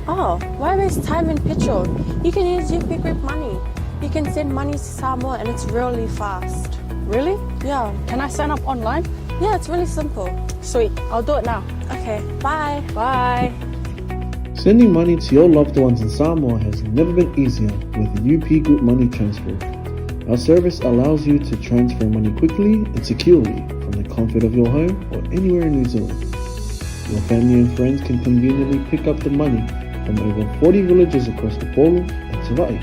Oh, why waste time in petrol? You can use UP Group Money. You can send money to Samoa and it's really fast. Really? Yeah. Can I sign up online? Yeah, it's really simple. Sweet, I'll do it now. Okay, bye. Bye. Sending money to your loved ones in Samoa has never been easier with UP Group Money Transfer. Our service allows you to transfer money quickly and securely from the comfort of your home or anywhere in New Zealand. Your family and friends can conveniently pick up the money from over 40 villages across the Polu and Tawai.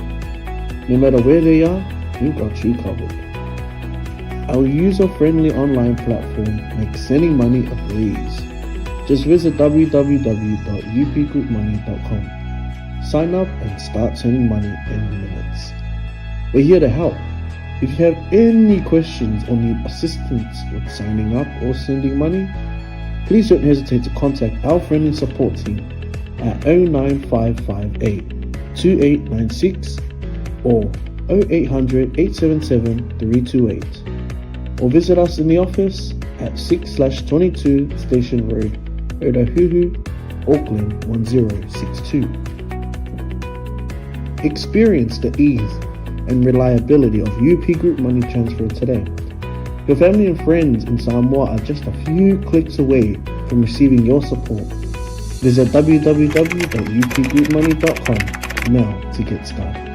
No matter where they are, we've got you covered. Our user-friendly online platform makes sending money a breeze. Just visit www.upgroupmoney.com. Sign up and start sending money in minutes. We're here to help. If you have any questions or need assistance with signing up or sending money, please don't hesitate to contact our friendly support team at 09558 2896 or 0800 877 328. Or visit us in the office at 6/22 Station Road, Otahuhu, Auckland 1062. Experience the ease and reliability of UP Group Money Transfer today. Your family and friends in Samoa are just a few clicks away from receiving your support. Visit www.upgroupmoney.com now to get started.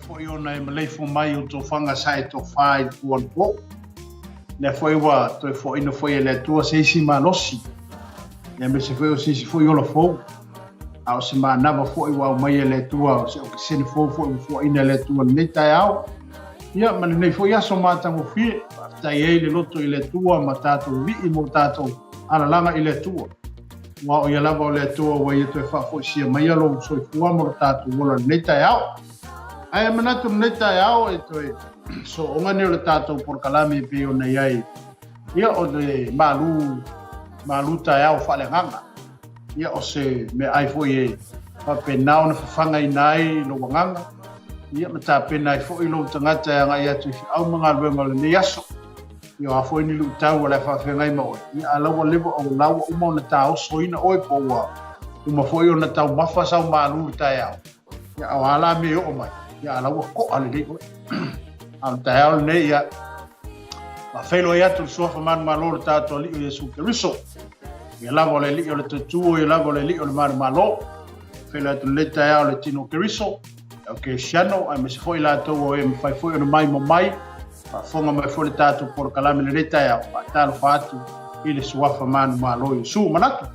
Foi ona e malei fo mai o tō whanga sai tō whai kuan po. Ne foi wa tō fo ino foi ele tua seisi malosi. Ne me se foi o seisi foi ola fo. Ao se ma nava foi wa mai ele tua se o kisene fo ina ele tua nei tai au. Ia man nei foi aso mata mo fi. Tai e le loto ile tua ma tato vi mo tato ala langa ile tua. Wa o ia lava o le tua wa ia tō wha foi sia mai alo so fua mo tato wala nei tai au. Ai manatu neta ao e toi so onga ne o tato por kalami pe o nei ai ia o de malu tai ao fale nganga ia o se me ai foi e pa pe nao na fanga inai no nganga ia mata pe nai foi lo tangata nga ia tu au manga luenga le niaso ia a foi ni lu tau la fa fenga i mo ia ala wa levo o lawa o mo na tau soina oi po wa uma foi o na tau mafa sa malu tai ao ia ala me o mai ia la ko ale le ko am tael ne ia ma felo ia tu so fa man malo ta to li Yesu Kristo ia la vole li o le tu ia la vole li o le man malo felo tu le tael le tino Kristo okay shano ai me se foi la to o em fai foi no mai mo mai fa fonga mai foi ta to por kalame le tael pa tal fatu ile suafa man malo Yesu manatu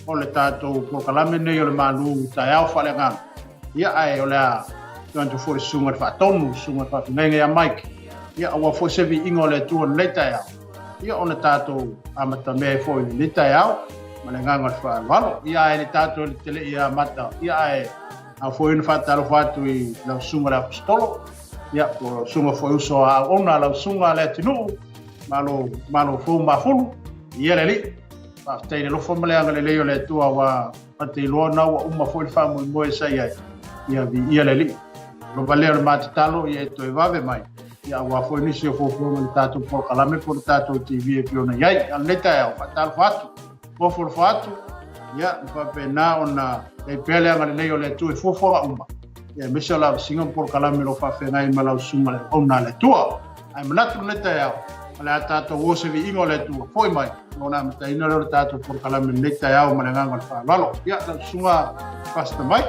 o le ta to por kalame ne o le malu tael fa le ngang ia ai o la Tuan for sunga fa tonu sunga fa ngai Mike ia wa fo se vi ingole tu on leta ya ia ona tato amata me fo leta ya malanga fa valo ia ele tato le tele ia mata ia e a fo in fa talo fatu i la sunga la apostolo ia por sunga fo uso a ona la sunga le tinu malo fo ma fulu ia le li fa te lo fo malanga le le tu wa pati lo na wa uma fo fa mo sai ia le li lo valeu le matatalo ia to e vave mai ia wa foi nisi o fofo le tato por kalame por tato TV e piona ia al neta e fatal fatu fofo fatu ia fa pena ona e pele anga le le tu e fofo uma ia mesa la singa por kalame lo fa fenga i mala suma ona le tua ai manatu neta e ala tato wo se vi ingo le tu foi mai ona mata ina le tato por kalame neta e o malanga fa valo ia la sunga fasta mai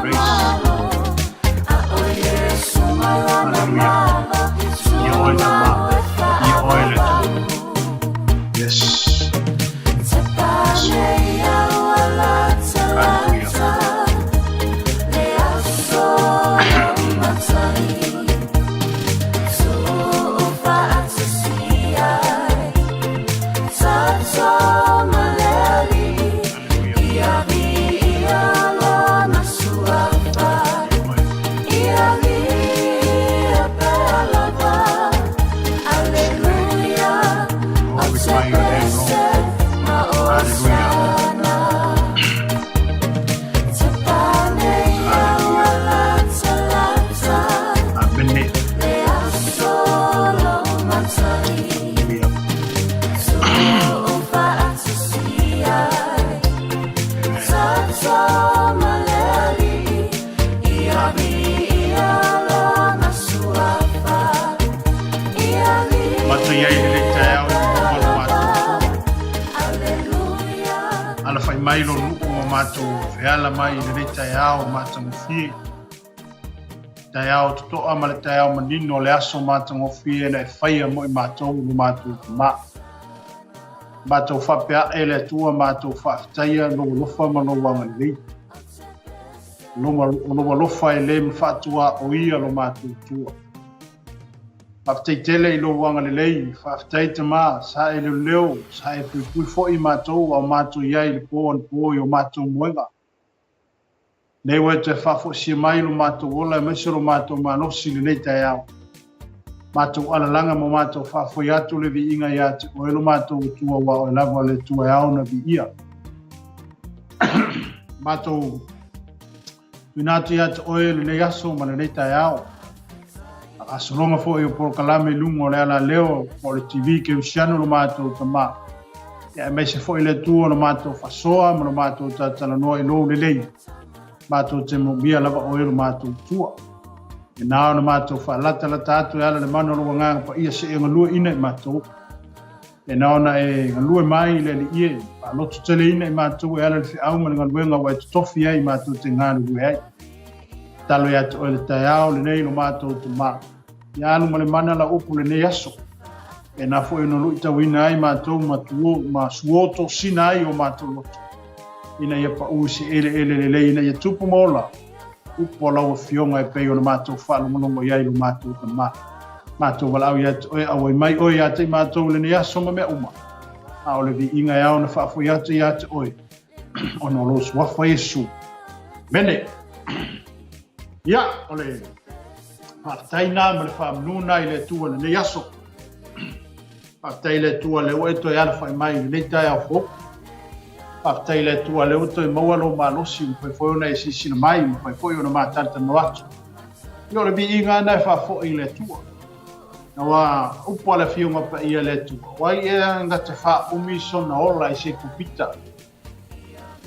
Grace. mai lo nuku o mātou whiala mai le rei tai ao mātou ngofie. Tai ao tutoa ma le tai ao manino le aso mātou ngofie na e whaia mo I mātou no mātou mā. Mātou whapea e le tua mātou whaaftaia no lofa ma no wanga lei. Loa lofa e le mwhaatua o ia lo mātou tua. Whaaftai tele I lo wanga le lei, whaaftai te mā, sa e leo, sa e pui fo I mātou au mātou iai le pōan pōi o mātou muenga. Nei wai te whafo si mai lo mātou ola, mese lo mātou manosi le nei tai au. Mātou alalanga mo mātou whafo I atu le vi inga I atu, o elo mātou tua wa o lava le tua e au na vi ia. Mātou Winatu ia te oe le nei aso ma le nei tai au. Asolonga fo I o porokalame lungo le ala leo o le TV ke usiano lo mātou ta mā. Ia me se fo I le tua lo mātou fasoa ma lo mātou ta talanoa I lo le lei. Mātou te mobia lava oe lo mātou tua. E nao na mātou whaalata lata atu e ala le mano lo nganga pa ia se e ngalua ina I mātou. E nao na e ngalua mai le li ie. Loto tele ina I mātou e ala le whiau ma le ngaluenga wa e tutofi ai mātou te ngānu ue ai. Talo ia te oe le tai au le nei lo mātou te mā. Ia alu ma le mana la upu le nei aso. E na fo e no lui tawina ai mātou ma suoto sina ai o mātou loto. Ina ia pa usi ele le ina ia tupu mola. Upo lau fionga e peo na mātou whaalongonongo iai lo mātou te mā. Mātou walau ia te oe awai mai oe ia te mātou le nei aso ma mea uma. A o le vi inga iau na whaafo ia te oe. O no lo suafa Yesu. Mene. Ia, o le whaaftaina ma le whaamnuna I le tua le nei aso. Whaaftai le tua le oe toi ala whai mai le nei tai au fo. Whaaftai le tua le oe toi maualo malosi mwhai foiona e sisina mai, mwhai foiona mātata no atu. Io le bi inga na whaafo I le tua. Na wa upo le fionga pa ia le tua. Wai e nga te wha umiso na ola I se kupita.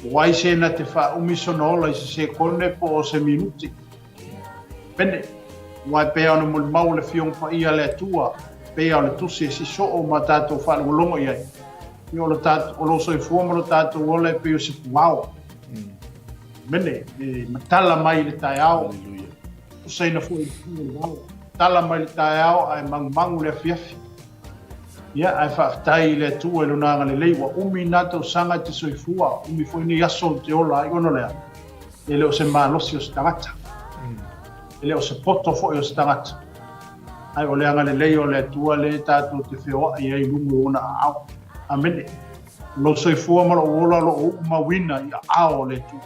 Wai se na te wha umiso na ola I se kone po o se minuti. Pene, wai pea ona mo mau le fionga pa ia le tua. Pea o le tusi e si so o ma tātou whalongolongo iai. Io le tātou, o lo soi fuama lo tātou o le peo se puao. Mene, matala mai le tai au. Usai na fui tala mai le tai au ai mangu le fiafi. Ia ai whaaftai le tua e lunanga le leiwa. Umi nātou sanga te soifua. Umi foi ni aso te ola ai ono lea. E leo se malosi o se tangata. E leo se poto foi o se tangata. Ai o leanga le lei o le tua le tātou te whioa I ai lungu ona au. Amene. Lo soifua malo ola lo o mawina I ao le tua.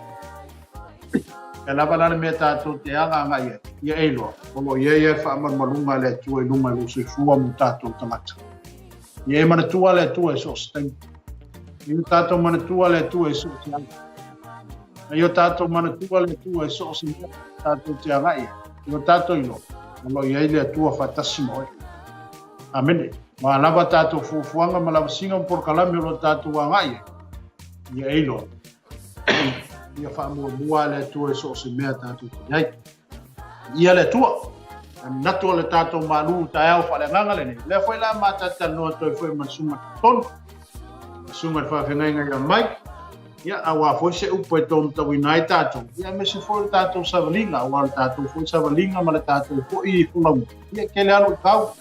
E lava lana mea tātou te anga ngai ia eiloa. Olo ia whaamar malunga le tua I lunga lo soifua mu tātou tangata. Ia e mana tua le tua e so steng. Ia tātou mana tua le tua e so te anga. Ia tātou mana tua le tua e so se mea tātou te anga ia. Ia tātou ilo. Olo ia le tua whatasi moe. Amene. Ma lava tātou fufuanga ma lava singa mporokalame o lo tātou anga ia. Ia eiloa. Ia whaamua le tua e so se mea tātou te iai. Ia le tua. Natu o le tātou malu tai au whale nganga le ne. Le whai la mātata noa toi whai masunga tonu. Masunga whawhenga ia mai. Ia awa whai se upo e tonu tau ina ai tātou. Ia me se whai tātou savalinga. Awa le tātou whai savalinga ma le tātou whai I whulangu. Ia kele alo kau.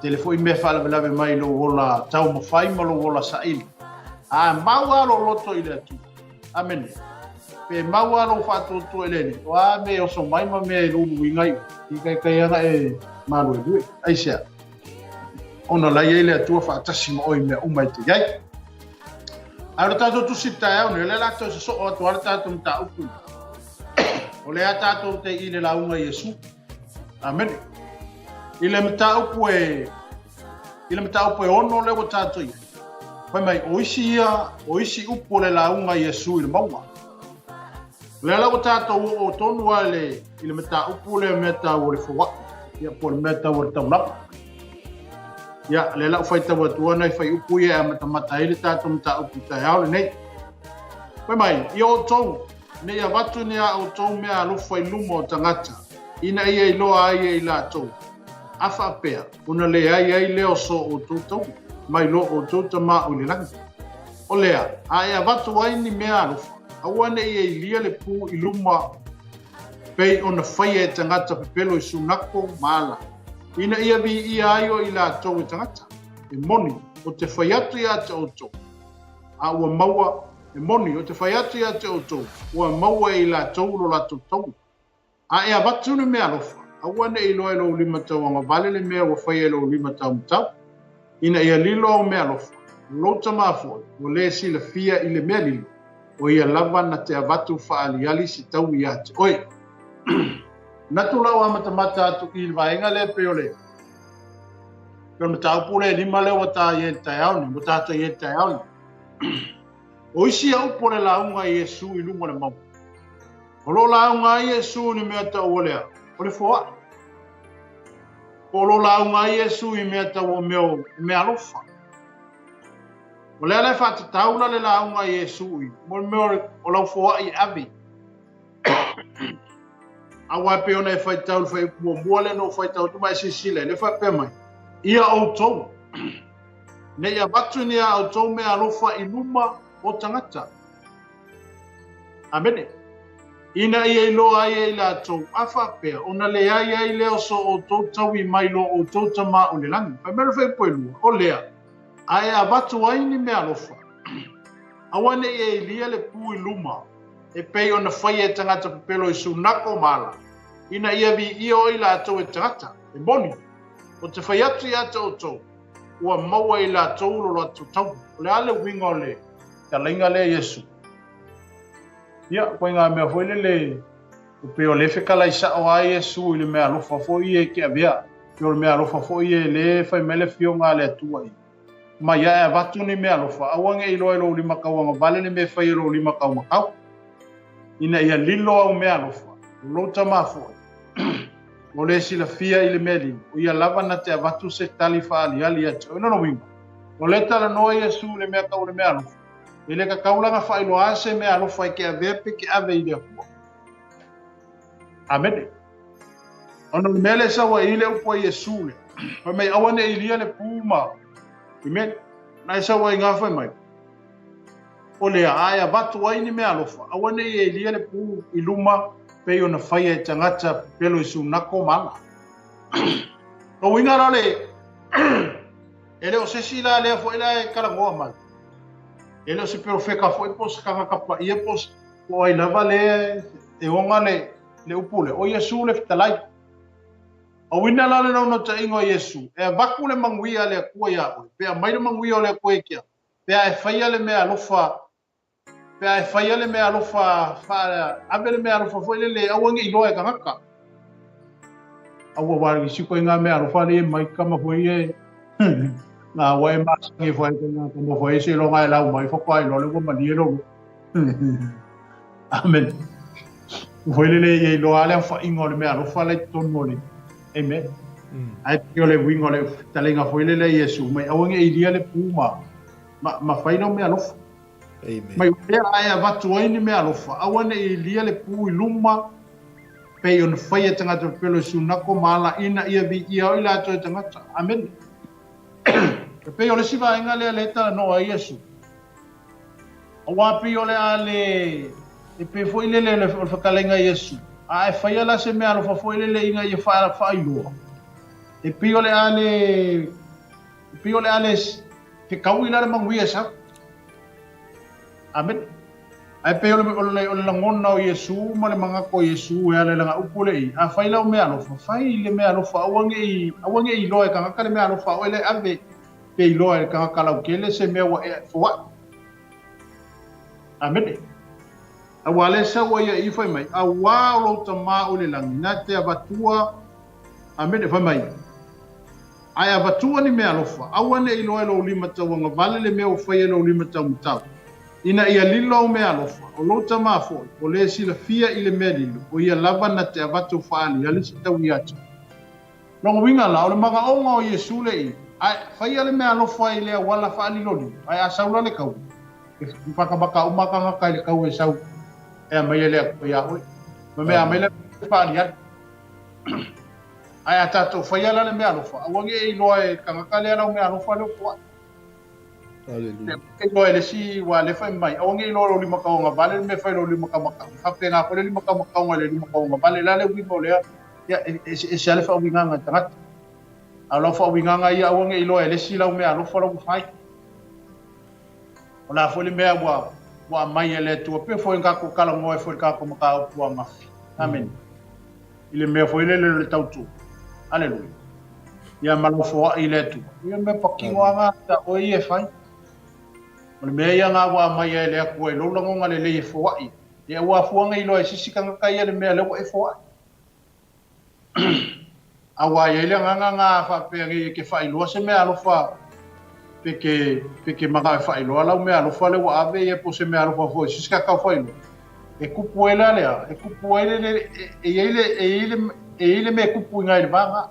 Tele whai me whalawelawe mai lo wola tau mawhai ma lo wola saili. A mau alo loto I le atu. Amene. Pe mau alo whātoto e lene. Wa me oso mai ma me lulu ingai. I kai anga e malu e dui. Aisea. Ona lai ele atua whaatasi ma oi mea umai te iai. Aero tātou tusi tai au ne le lato se so o atu ara tātou mta upu. O le a tātou te I le launga Yesu. Amen. I le mta upu e ono le o tātou iai. Pai mai oisi upu le launga Yesu I le maua. Le ala o tātou o tonu a le I le meta upu le meta o le fua. Ia po le meta o le taulapa. Ia le la whai tawa tuana I whai upu ia mata mata ele tātou meta upu tai au le nei. Pai mai, I o tau, nei a watu ni a o tau mea alofa I luma o tangata. Ina ia I loa ai I la tau. Afa apea, una le ai leo so o tau. Mai lo o tau ta maa o le langi. o lea a e vatu ai ni mea alofa aua ne ia ilia le pū i luma pei ona whaia e tangata pepelo i sunako maala ina ia vi ia aio i la tau e tangata e moni o te whai atu ia te oto a ua maua e moni o te whai atu ia te oto ua maua i la tau lo la tau a e vatu ni mea alofa aua ne i loa lo lima tau anga vale le mea ua whaia lo lima tau mtau ina ia lilo o mea alofa lota mafo o le sila fia i le mea lilo o ia lava na te avatu whaaliali si tau i ate oi natu lau amatamata atu i vaenga le peole pero mata upule lima le wata ye taiauni mata ye taiauni o isi au pole launga Yesu i lunga le mau o lo launga Yesu ni mea ta olea o le foa o lo launga Yesu i mea ta o meo mea lofa o le ala fa taula le launga Yesu i mo meo o lau foa i avi awa pe ona e fai tau fai mua le no fai tau tu mai sisile le fa pe mai ia o tou ne ia batu ni a o tou me alofa i luma o tangata amene ina ia i loa ia i la tou afa pe ona le ia i leo so o tou tau i mai lo o tou tama o le langi pa mero fai poe lua o lea ai a batu ai ni me alofa awane ia i lia le pu i luma e pei ona fai e tangata pepelo i sunako mala ina ia vi ia o i la tou e tangata e boni o te whai atu i ata o tau ua maua i la tau lo atu tau o le ale winga o le ka lainga le Yesu ia koe ngā mea fwoi le o peo le whekala i sa o a Yesu i le mea lofa fwoi e ke avea i o le mea lofa fwoi e le whai mele fio ngā le atua i ma ia e vatu ni mea lofa awange i loa i lo lima kauanga vale le me whai i lo lima kau makau ina ia lilo au mea lofa lo tama fwoi o le sila fia i le meli o ia lava na te avatu se tali whaaliali atu ina no winga o le tala noa Yesu le mea kau le mea alofa i le ka kaulanga whailo ase mea alofa i ke avepe ke ave i le hua amene ono le mele sawa i le upo Yesu le pa mei awane i lia le puma i me na i sawa i ngawhai mai o le aia vatu ai ni mea alofa awane i lia le pu i luma pei ona whaia e tangata pelo i sunako mala. No winga rale, ele o sesi la lea fo ila e karangoa mal. Ele o se pero wheka fo i pos kakakapa ia pos o ai lava le e onga le upule. O Yesu le fitalai. O winga rale na unota ingo Yesu. E vaku le manguia le kua ia oi. Pea maire manguia o le kua ikia. Pea e whaia le mea lofa pea e whaia le mea alofa abe le mea alofa fo le awangi i loa e kangaka awa wari siko i ngā mea alofa le mai kama fo i e ngā wae masangi fo e kama fo e se lo ngai lau mai fo kwa i lo le kwa mani e lo amen fo le i loa le awha ingo le mea alofa le tono le amen ai pio le wingo le talenga fo le Yesu mai awangi i lia le puma ma whaina mea alofa Amen. Mai pera ai avatu ai ni mea alofa awane i lia le pu i luma pei ona whaia tangata pelo sunako maala ina ia vi ia o ila ato e tangata amen pei ole siva inga lea leta no a Yesu awa pei ole ale e pe fo ile le whakalenga Yesu a e whaia la se mea alofa fo ile le inga ia wha iloa e pei ole ale te kau ila le manguia sa amen ai pe ole langona o Yesu ma le mangako Yesu e ale langa upule i a faila o mea alofa fai le mea alofa awange i loa e kangaka le mea alofa o ele ave pe i loa e kangaka lau kele se mea wa e fua amen a wale sa wa ia i fai mai a wa o lo tama o le langina te avatua amen e fai mai ai avatua ni mea alofa awane i loa e lo lima tauanga vale le mea o fai e lo lima tau mutau ina ia lilo o mea alofa o lota mafo o le sila fia i le mea lilo o ia lava na te avatu whaali ali si tau i atu longo winga la o le maga onga o Yesu le i ai whaia le mea alofa i lea wala whaali loli ai a saula le kau e whakabaka umaka ngaka i le kau e sau e a mai lea ko ia oi ma mea mai lea whaali ali ai a tato whaia le mea alofa awange i loa e kangaka lea lau mea alofa leo kua Hallelujah. Ke lo ele si wa le fai mai o ngi lo lima ka nga vale me fai lo lima ka maka fa pe nga ko le lima ka maka nga le lima ka nga vale la le wi mo le ya e se ale fa wi nga trat alo fa wi nga ia o ngi lo ele si la me alo fa lo fai ona fo le me wa mai ele tu pe fo nga ko kala mo fo ka ko maka o ma amen ile me fo ile le tautu hallelujah ya malo fo ile tu ia me pakingo nga ta o ie fai Ole me ia ngā wā mai e lea kua e lolango ngā le le e fōai. E ua fuanga i loa e sisikanga kai e le mea lewa e fōai. A wā e lea ngā whapea ngi ke whailoa se mea alofa peke manga e whailoa lau mea alofa lewa ave e po se mea alofa fōi sisika kau whailoa. E kupu e lea, e kupu e le me kupu i ngai le vanga.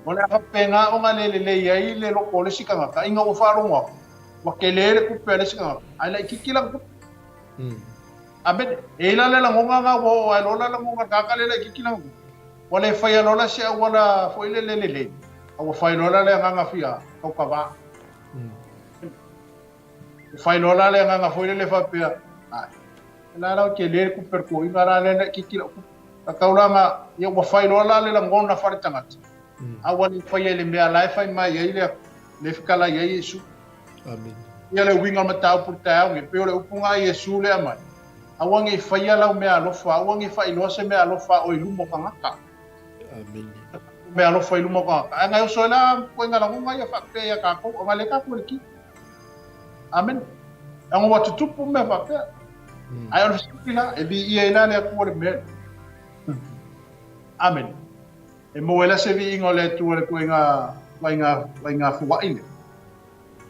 Ole a whapea ngā o ngā le i le loko le sikanga ka inga o wharonga. Wakelele ku pele sika ai lai kikilang ku abe ela le langonga nga wo ai lola langonga ka ka le kikilang wala fai lola se wala foi le au fai lola le nga fia au ka va fai lola le nga foi le fa pia ai la la ke le ku per ko ingara le kikilang ka kaulanga ye wa fai lola le langonga fa tanga awali fai le mea lai fai mai le fikala ye Yesu Amen. Ia le winga matau pu tau nge pe ole upunga Yesu le amai. Awangi faia lau mea alofa, awangi fa iloase mea alofa o ilumo kangaka. Amen. Mea alofa ilumo kangaka. Anga uso la ko ngala ngunga ya fa pe ya kako, o ngale kako le ki. Amen. Anga watu tupu me fa pe. Ai ole sikila e bi ia ina le ko le me. Amen. E mo ela se vi ingole tu le ko inga fuwa ine.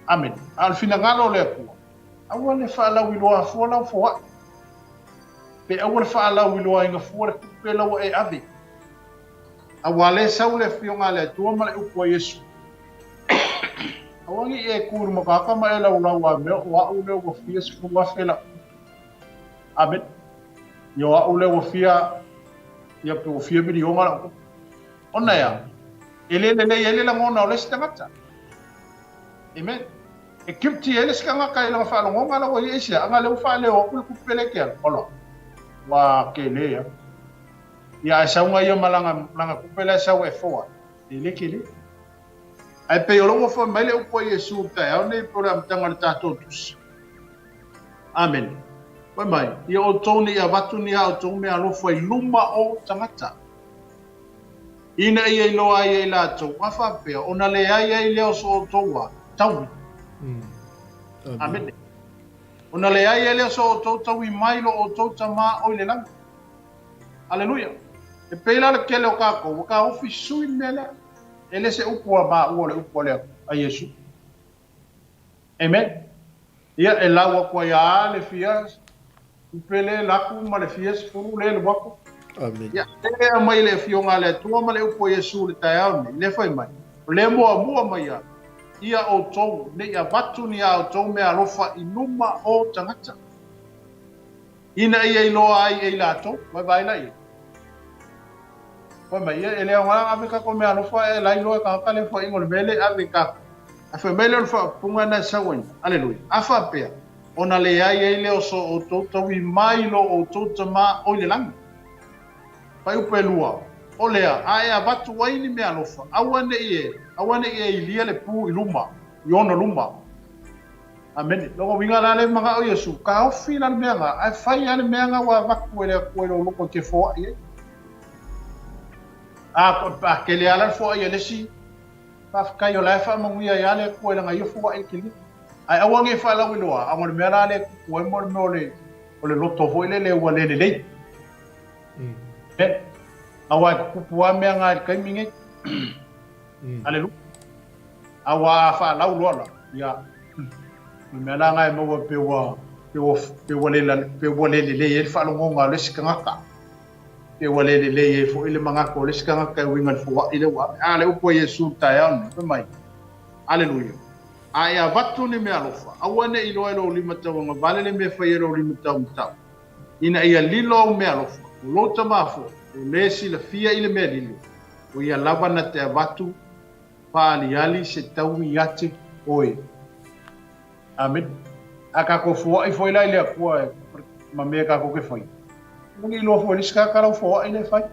Amen. Al fina ngalo le ku. Awale fa la wiloa fo la fo. Pe awale fa la wiloa inga fo le pe la e ave. Awale saule fio ngale tu ma le ku Yesu. Awangi e ku mo ka ka ma la wa me wa u le wo fia su wa fela. Amen. Yo wa u le wo fia ya pe wo fia bi yo ngala. Ona ya. Ele la ngona le stamata. Amen. E kipti ele skanga kai la fa lo ngala wo yesia anga le fa le o ku pele ke olo wa ke le ya sa nga yo malanga ku pele sa we fo ele ke le ai pe yo lo fo mele o po Yesu ta ya ne program tanga ta totus amen wa mai yo toni ya watu ni ha to me alo fo luma o tangata ina ia lo ai la to wa fa pe ona le ai le o so to wa tau Amen. Ona le ai ele so tau i mai lo o tau tama o le lang. Hallelujah. E pela le kele o kako, ka ofisu mele. Ele se upo ba o le upo le a Yesu. Amen. Ia e lawa ko ya le fias. Pele la ku ma le fias fu le wako. Amen. Ia e mai le fionga le tu ma le upo Yesu le taia le fai mai. Le mo mai ya. Ia o tou, ne ia watu ni a o tou mea alofa i numa o tangata. Ina ia iloa ai e la tou, mai vai la ia. Wai mai ia e lea ngā Afrika ko mea alofa e la iloa ka haka le fwa ingo le mele Afrika. A fe mele le fwa punga na sawen, aleluia. A fa pea, ona le ai e leo so o tou tau i mailo o tou tama o le langi. Pai upe lua. O lea, a e a watu waini mea alofa. Awane ie i lia le pu i luma, i ona luma. Amen. Loko winga la le mga o Yesu, ka ofi la le meanga, ai fai ane meanga wa waku ele a koelo loko ke foa ie. A ke le ala foa ie lesi, pa kai o laifa manguia ia le koela nga i foa ie kili. Ai awange fa la wiloa, angone mea la le koe mo le loto hoi le ua le lei. Awa kupua mea ngā kai mingi. Aleluia. Awa fa lau lola. Ia. Mea la ngai maua pe wale le e fa longo ngā lesi kangaka. Pe wale le e fo ile mangako lesi kangaka winga fo ile wa. Ale upo Yesu tayane. Pe mai. Aleluia. Aya vatu ni mea lofa. Awane ilo lima tau nga vale le me fa ilo lima tau. Ina ia lilo mea lofa. Lota mafo. O lesi la fia ile mea lili. O ia lava na te avatu, paali ali se tau i ate oe. Amen. Aka ko fo ai foi lá ele ko ma me ka ko ke foi. Mungi lo fo ni ska ka fo ai le fai.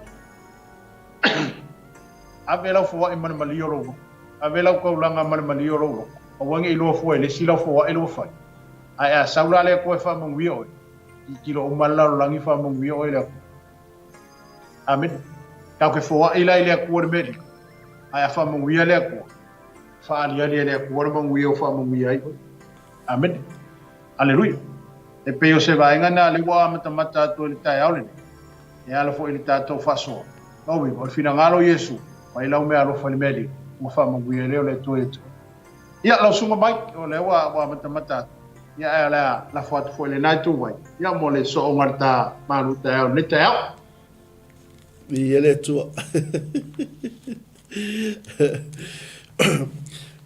Avela fo ai man malioro. Avela ko langa man malioro. O wangi lo fo ele sila fo ai lo fai. Ai a saula le ko fa mo wi o. I kilo o malalo langi fa mo wi o le. Amen. Ka ko fo ai la ile ko de medi. Ai fa mo wi le ko. Fa ali ali le ko mo wi o fa mo wi ai. Amen. Aleluia. E peo se vai ngana le wa mata to le tai aule. E ala fo ile tato faso. O wi o fina ngalo Yesu. Mai lau me alo fa le medi. Mo fa mo wi le le to eto. Ia lo sunga mai o le wa mata. Ia la foto foi le nai tu vai. Ia mo le so marta malu tai le tai. Vi ele tu.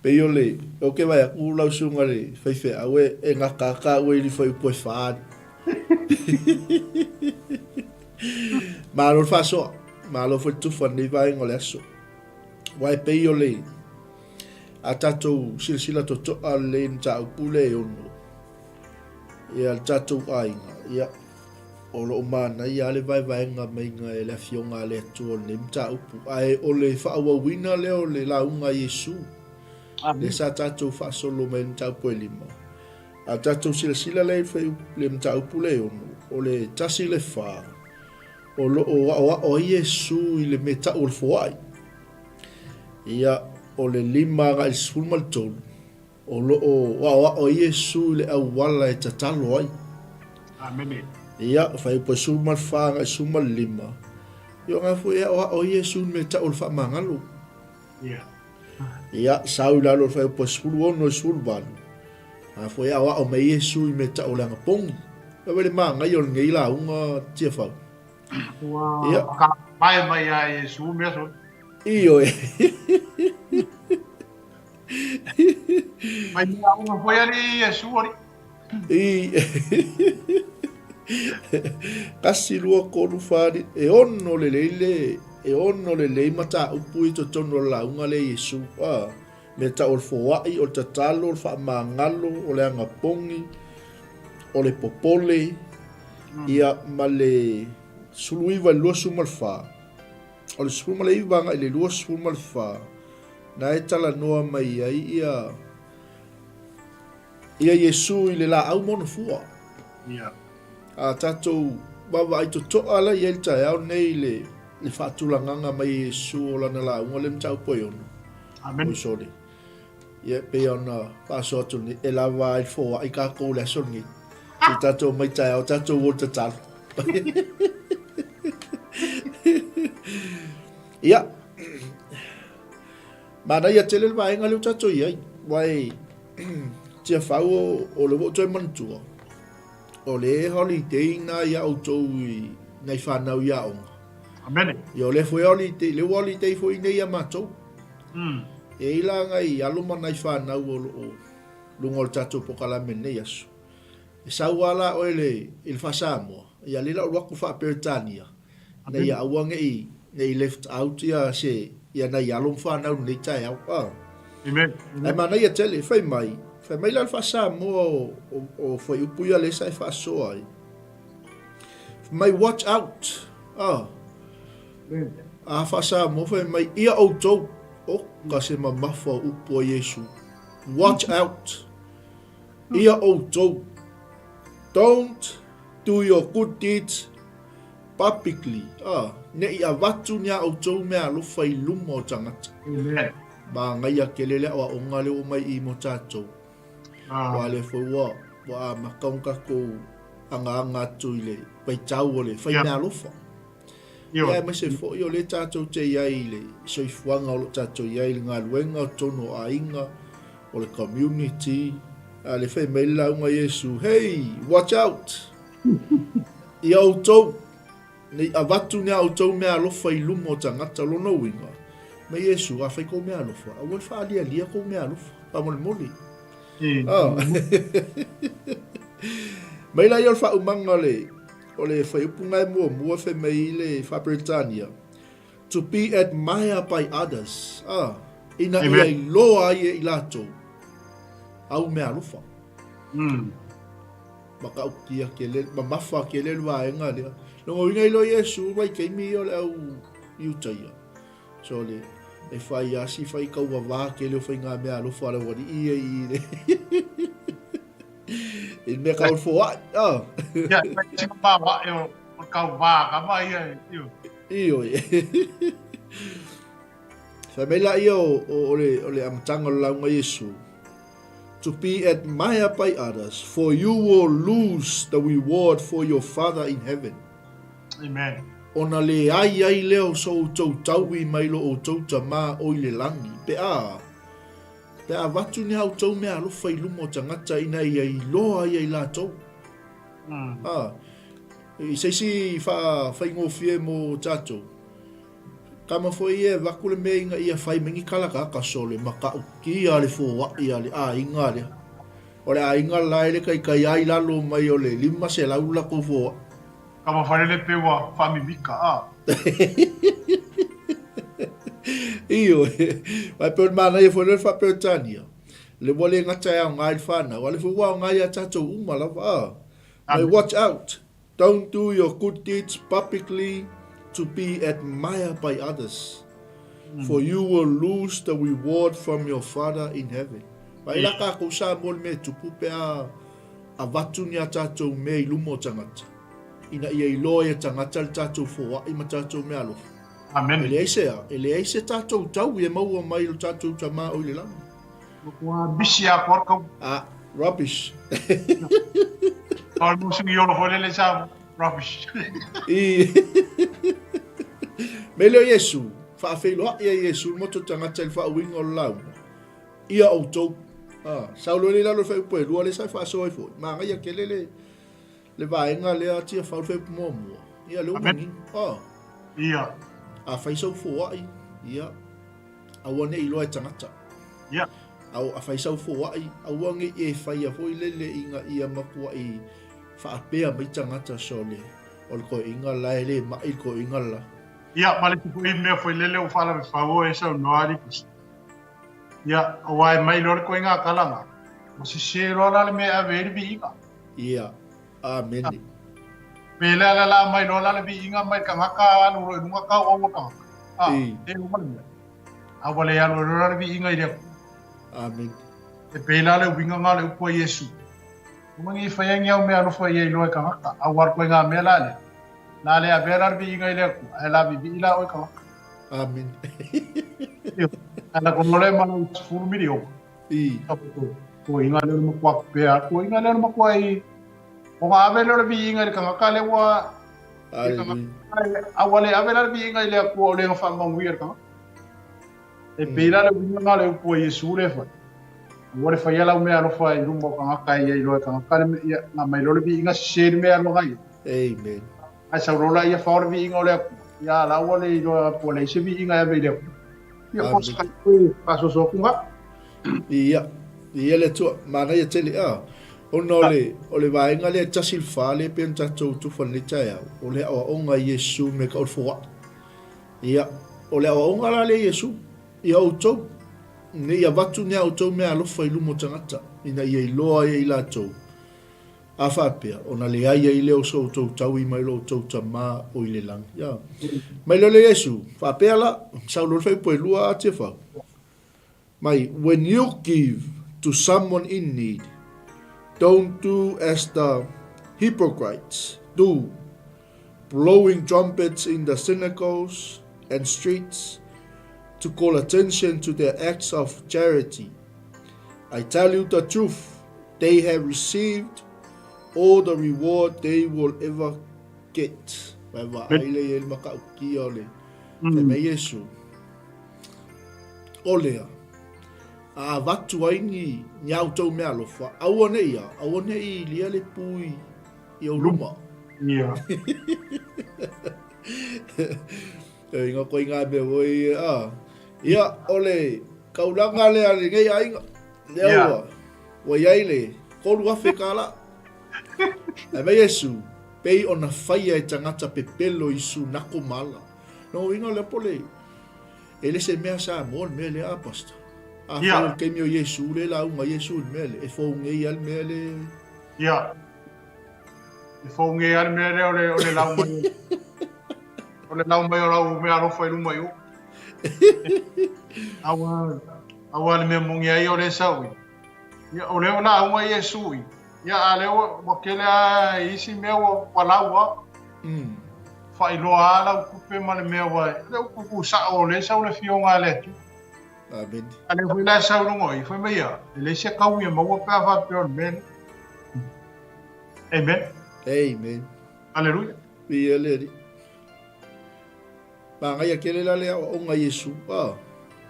Peo le, o ke vai u lau sunga le, fai fe awe e ngā kaka ue li fai upoe whaan. Mālo whasoa, mālo fai tufa ni vai ngole aso. Wai peo le, a tatou sila to toa le nta upule e ono. Ia tatou ainga, ia o lo mana ia le vai nga mainga e le fionga le atua le nta upu. Ai o le whaawawina leo le launga Yesu. Le sa tatou whaasolo me nta upu e lima. A tatou sila le fai le nta upu le ono. O le tasi le wha. O lo o Yesu i le meta o le fuai. Ia o le lima nga i sulmal tolu. O lo o Yesu i le awala e tatalo ai. Amen. Ia fai po sulmal wha nga i sulmal lima. Io nga fu ia o Yesu i meta o le wha mangalo. Yeah. Ia sau lalo fai po sulu ono sulu balu. A fo ia o me Yesu i meta o langa pongi. Ia wele manga i o ngei la unga tia fau. Wow. Ia. Mai a Yesu me so. Iyo e. Mai a unha foi ali Yesu ali. Kasi lua konu whāri e ono le leile e ono le lei mata upu i to tono la unga le Yesu me ta o foai o tatalo o wha mangalo o le anga pongi o le popole ia ma le suluiva lua sumal wha o le sumal le iwanga i le lua sumal wha na e tala noa mai ai ia Yesu i le la au mono fua Yeah. a tatou baba ai to toa la i el tai au nei le whaatulanganga mai Yesu o lana la unga le mtau poi ono. Amen. Oi sori. Ia pe ona whaasotu ni e lawa ai fōa i ka kou le songi. I tatou mai tai au tatou o te talo. Ia. Mana ia tele le vaenga leu tatou iai. Wai tia whau o le wotoi mantua. O le holiday na ia o tou i nei whanau ia onga. Amen. Yo le foi holiday, le holiday foi nei a matou. E ila ngai aluma nai whanau o lungol tatou pokala menei aso. E sauala o il Fasamoa. Ia lila o waku wha Peritania. Nei a uange nei left out ia se ia nei alum whanau nei tai au. Amen. Ai mana ia tele, fai mai. Fai mai la Fasamoa o foi upuia le sai whasoa ai. Mai watch out. A Fasamoa fai mai ia o tou. O kasi mamafa upo Yesu. Watch out. Ia o tou. Don't do your good deeds publicly. Ne ia watu nia o tou mea lufa i luma o tangata. Amen. Ma ngai a kelele o ngale o mai i mo tatou. Wa le fo wa makaunga ko anga tuile. Pai tau o le fai mea lufa. Ia mai se fo yo le tatou te iai le soifuanga o le tatou iai le ngā luenga o tono a inga o le community. Le fai mai launga Yesu. Hey, watch out! Ia o tou. Nei a watu nea o tou mea alofa i luma o tangata lono winga. Ma Yesu a fai kou mea alofa. A wale wha alia lia kou mea alofa. Pa mole mole. Mai la iol wha umanga le. O le whai upungai mua whai mai le wha Britannia. To be admired by others. Ina ia i loa ia i lato. Au mea alofa. Maka ukia ke le mamafa ke le vaenga le. No inga ilo Yesu vai ke mi o le au iutaia. So le e fai asi fai kau wa ke le fai ngā mea alofa ala wani ia i le. I me kau fua. Ya, tika pawa e o kau wā ka mai ia iu. Iyo e. Fa me la ia o le amatanga o launga Yesu. To be admired by others, for you will lose the reward for your Father in heaven. Amen. Ona le ai leo so tau taui mailo o tau tama o le langi. Pe a watu ni hau tau mea alofa i lumo tangata ina i loa i la tau. I seisi wha ingofie mo tatou. Kama foi e wakule me inga ia fai mengi kalaka ka sole maka uki ale fo wa ia le a inga le. Ore a inga lai le kai ai lalo mai o le lima se laula ko fo. Kama fai le pewa fami bika a. Iyo, vai per mana e foi le fa per tania. Le vole ngata ya ngai fana, wale fo wa ngai ata to umala va. I watch out. Don't do your good deeds publicly to be admired by others, for you will lose the reward from your Father in heaven. Vai la ka ko sa mol me tupu pe a watu ni atatou me i lumo tangata. Ina ia i loa tangata le tatou fo i ma tatou me alofa. Amen. Ele eise tatou tau e maua mai lo tatou tama o le langa. Kua bisi a kua kau. Rubbish. Kau musu i ono hole le sa rubbish. Me leo Yesu, whaafeilo ia Yesu, moto tangata le whaawinga o lau. Ia o tau. Saulo le lalo whai upoe, lua le sai whaasoa i fo. Maa ngai a kele le vaenga le a tia whau whai mua mua. Ia leo mangi. Ia. A whaisau fo ai. Ia. Awane i loa e tangata. Ia. Au a whaisau fo ai. Awange e whai a foi lele inga ia makua i whaapea mai tangata so le. O le ko inga lai le mai ko inga la. Ia, male tupu i mea foi lele o whala me whawo e sau noari kusi. Ia, o wai mai lor ko inga kalanga. O si se rola le mea veri bi inga. Ia, amen. Pele ala la mai rola le bi inga mai kangaka anu ro nunga ka o ngaka. E umale. A wale alu rola le bi inga i reku. Amen. E pele ala winga nga le upo Yesu. Umangi whaiangi au mea rufa i e loe kangaka. A war ko inga mea lale. Na le a vera bi inga i reku. E la bi ila o kangaka. Amen. Ana ko mole mana furu miri o. Ko inga le mo kwa pea, ko inga le mo kwa i. O nga avela bi inga le kangaka le wa. Awale avela bi inga le ko le nga famba ngwir ka. E pela le winga le ko Yesu le fa. Wore fa yala me alo fa i rumbo kangaka i lo kangaka le na mai lo bi inga share me alo ngai. Amen. Ai sa rola ia fa bi inga le ya la wale i lo po le se bi inga ya be le. Ia ko sa paso so kunga. Ia le tu mana ia tele ono le vaenga le tasil fale pen tatou tu fa le taia o le o onga Yesu me ka fo ia o le o onga la le Yesu ia o to ne ia vatu ne o to me alo fa ilumo tangata ina ia loa ia ila to a fa pia ona le ai ia le o so to tau i mai lo to tama o ile lang ia mai lo le Yesu fa pia la sa lo fa po lua te fa mai when you give to someone in need, don't do as the hypocrites do, blowing trumpets in the synagogues and streets to call attention to their acts of charity. I tell you the truth, they have received all the reward they will ever get. Olea. A watu aini nyau tau mea alofa. Awane i lia le pui i au luma. Ia. Inga koe ngā mea woi. Ia, ole, kaulanga le ale ngai ainga. Lea ua. Wai aile, kolu afe kala. E mei Yesu, pei ona whaia e tangata pepelo i su nako mala. No inga le pole. Ele se mea sa mon mea le apasta. A Ia. fo ke mio Yesu le la unga Yesu mele e fo ngei al mele. Ia. E fo nge ar me le o le lau mai. O le lau mai o lau me alo fai luma yo. Awa le me mongi ai o le saui. Ia o le o la unga Yesu. Ia a le o kele a isi me o walaua. Fai loa ala kupe ma le mea wai. Le o kuku sa o le sau le fionga le tu. Amen. Ale fui la sau ngoi foi meia. Le se kau ia maua ka fa pe men. Amen. Amen. Aleluia. Ia le. Ba ngai akele la le o nga Yesu.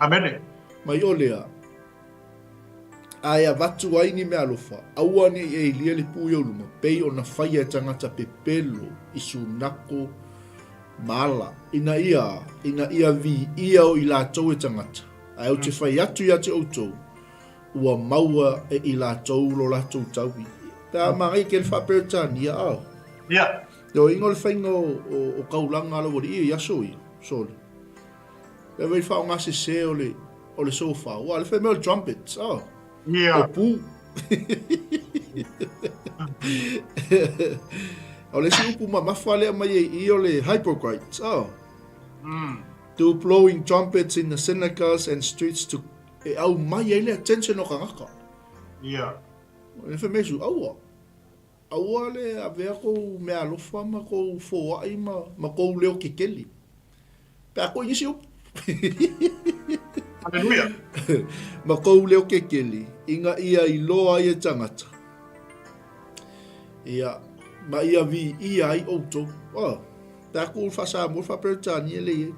Amen. Mai o lea. Aia watu ai ni me alofa. Aua ni e ilia li pui o luma. Pei o na whaia tangata pe pelo. Isu nako mala. Ina ia vi ia o ila tau e tangata. Ai o te whai atu ia te outou. Ua maua e ila tau lo la tau tauwi. Tā mangai ke le whaperetani ia au. Ia. Yo ingo le whainga o kaulanga ala wari ia yaso ia. Sole. Le wei whao ngase se o le sofa. Ua le whaimeo le trumpets. O Ia. pu. O le si upu mamafa lea mai i o le hypocrites. To blowing trumpets in the synagogues and streets to e au mai ele attention o kangaka. Ia. Le whaimeo su aua. Aua le avea kou me alofa ma kou fōai ma kou leo kekeli. Pea kou ingisi upu. Aleluia. Ma kou leo kekeli. Inga ia i loa i e tangata. Ia, ma ia vi ia ai outou. Pea kou whasa mo whaperetani ele e.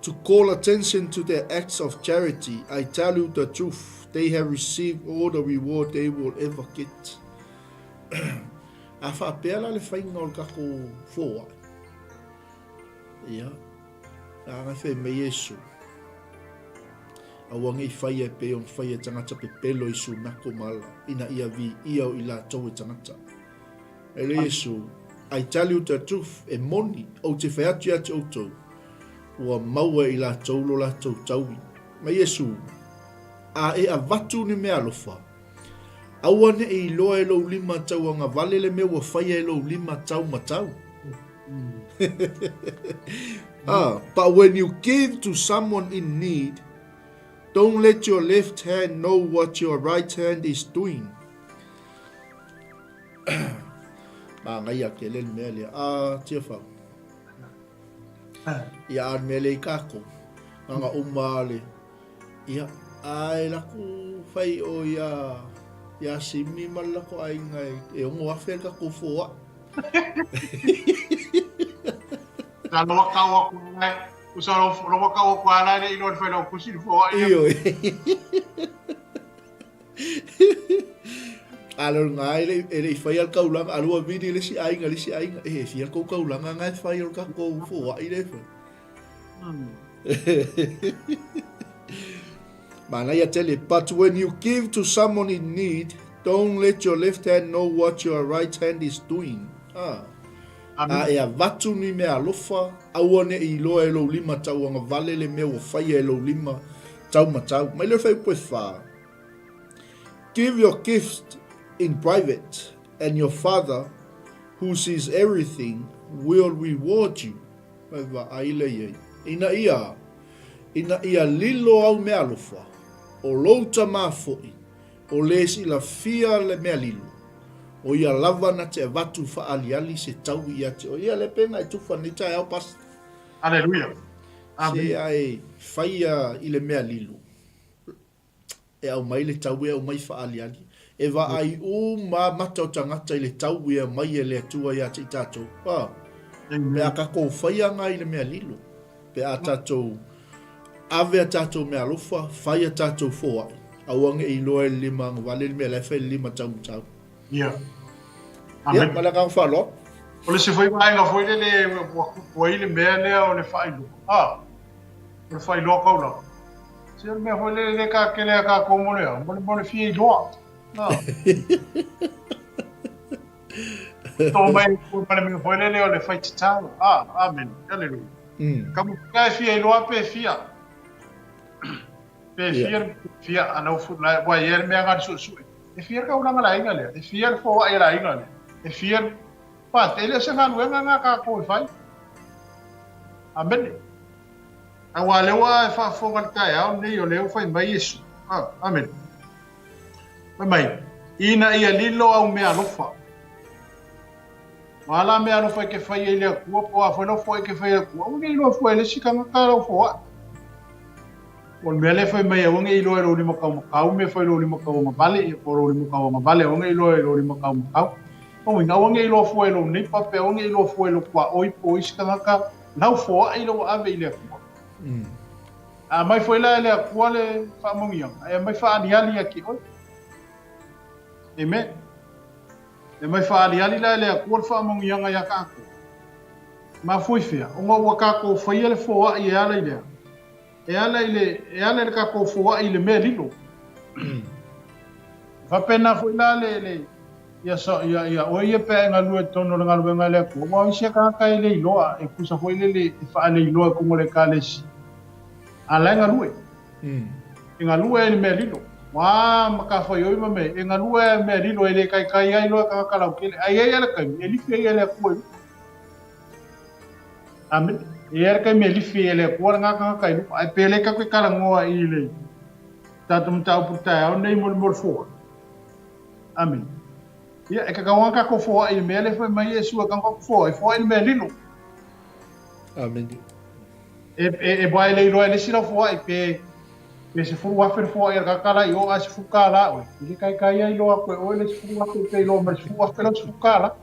To call attention to their acts of charity, I tell you the truth. They have received all the reward they will ever get. A whapea la le whainga o le kako fōa. Ia. A ngai whai me Yesu. A wangi whai e pe on whai e tangata pe pelo isu nako mala. Ina ia vi ia o ila tau e tangata. Ele Yesu. I tell you the truth. E moni. O te whai atu ia te outou. Ua maua ila tau lo la tau tauwi. Ma Yesu. A e a watu ni mea alofa. Awane e iloa e lau lima tau anga vale le mea ua whaia e lau lima tau matau. But when you give to someone in need, don't let your left hand know what your right hand is doing. Ngai a ke len mea lea. Tia whau. Ia an mea le i kako. Nga umale. Ia. Ai laku whai o ia simi malako ai ngai. E ongo awhia kako fōa. Ta loa kau aku ngai. Usa loa kau aku ala le ilo whai lau kusi fo. Iyo. Alor ngai ele i whai al kaulanga. Alua vini le si ainga. E si al kou kaulanga ngai whai al kako fōa i le whai. Manai a tele, but when you give to someone in need, don't let your left hand know what your right hand is doing. E a watu ni mea alofa, awane i loa e lau lima tau anga vale le mea o whaia e lau lima tau matau. Mai le whai poe wha. Give your gift in private, and your Father, who sees everything, will reward you. Mai wa aile iei. Ina ia lilo au mea alofa. O louta mafoi, o lesi la fia le mea lilo. O ia lava na te watu fa ali se tau ia te. O ia le pena i tufa ni tae au pas. Aleluia. Amen. Se ai whaia i le mea lilo. E au mai le tau ia au mai fa ali. E wa ai o matau tangata i le tau ia mai e le atua ia te i tātou. Pe a kako whaia ngā i le mea lilo. Pe a tātou. Ave a tātou mea alofa, whai a tātou fōa. Awange i loa e lima, wale mea lefe lima tau tau. Ia. Ia, Amen. wala kang whalo. O le se foi mai nga foi le foi le mea le o le fai lo. O le fai lo kau la. Se le mea foi le ka ke le ka ko mo le. Mo le fie lo. Tō mai ko le mea foi le o le fai tau. Amen. Aleluia. Kamu ka fie lo pe fia. Pe fia ana fu na wa yer me ngar su. E fia ka una mala inga le. E fia fo ai la inga le. E fia pa ele se nga luenga nga ka ko fai. Amen. Awa le wa fa fo ngal ta ya ne yo le fai mai Yesu. Amen. Mai. Ina ia lilo au me alofa. Mala me alofa ke fai ele ku po a fo no fo ke fai ku. O ngi lo fo ele sikanga ka lo fo. O mele foi mai o ngi lo ro ni makau me foi lo ni makau ma vale o ro ni makau ma vale o ngi lo ni makau ma o ngi o ngi lo foi lo ni pa pe o ngi lo foi lo kwa oi po iskanga ka lau fo ai lo ave ile ku a mai foi la le ku le fa mongia e mai fa ali ali aqui o e mai fa ali ali la le ku fa mongia nga ya ka ma foi fia o ngo ka ko foi ele fo ai ala ile e ala le ka ko fo ile me lilo fa pena foi la le ya so ya o ye pe nga lu tono nga lu nga le ko mo se ka ka ile lo e ku sa foi le fa le lo ko mo le ka le si ala nga lu nga lu e me lilo wa ma ka foi o me nga lu e me lilo ele kai kai ai lo ka ka la ke ai ai la kai ele fi ele ko amen yer ka me li fi ele ko nga ka kai ai pele ka ko kala ngoa ile tatum tau puta o nei mo fo amen ia e ka ka ko fo ai me le foi mai Yesu ka ko fo ai me lilo amen e vai le ro ele sira fo ai pe se fu wa fer fo ai ka kala yo as fu kala o ki kai ai lo ko o le fu wa pe lo mas fu wa pe lo fu kala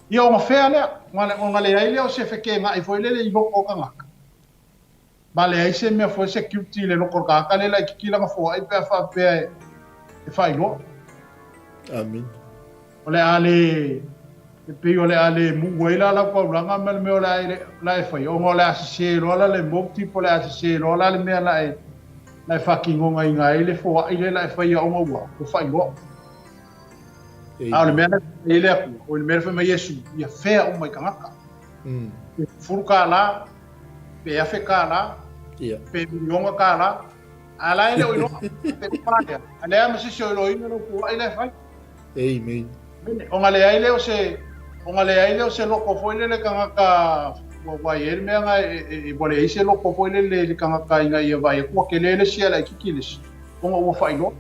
ia o fe ale ngale ai le o se fe ke nga i foi le lo ko ka nga vale ai se me foi se cuti le lo ko ka kala le ki la fo ai pe fa pe e fai lo amen ole ale pe ole ale mu wela la ko langa me ole la e fai o ngole asise lo la le mo tipo le asise lo la le me la fucking ngonga inga ile fo ile la e fai o ngo ko fai lo ole me ile ko ole me fa me Yesu ia fe o mai kanga furka la pe afe kala pe ngonga kala ala ile o no pe paia ale am se so lo ino ko ile fai amen o ngale ai le o se loko foi le kanga ka wa yer me nga e bole ai se loko foi le kanga ka inga ia vai ko ke le se ala kikilis o ngo fai no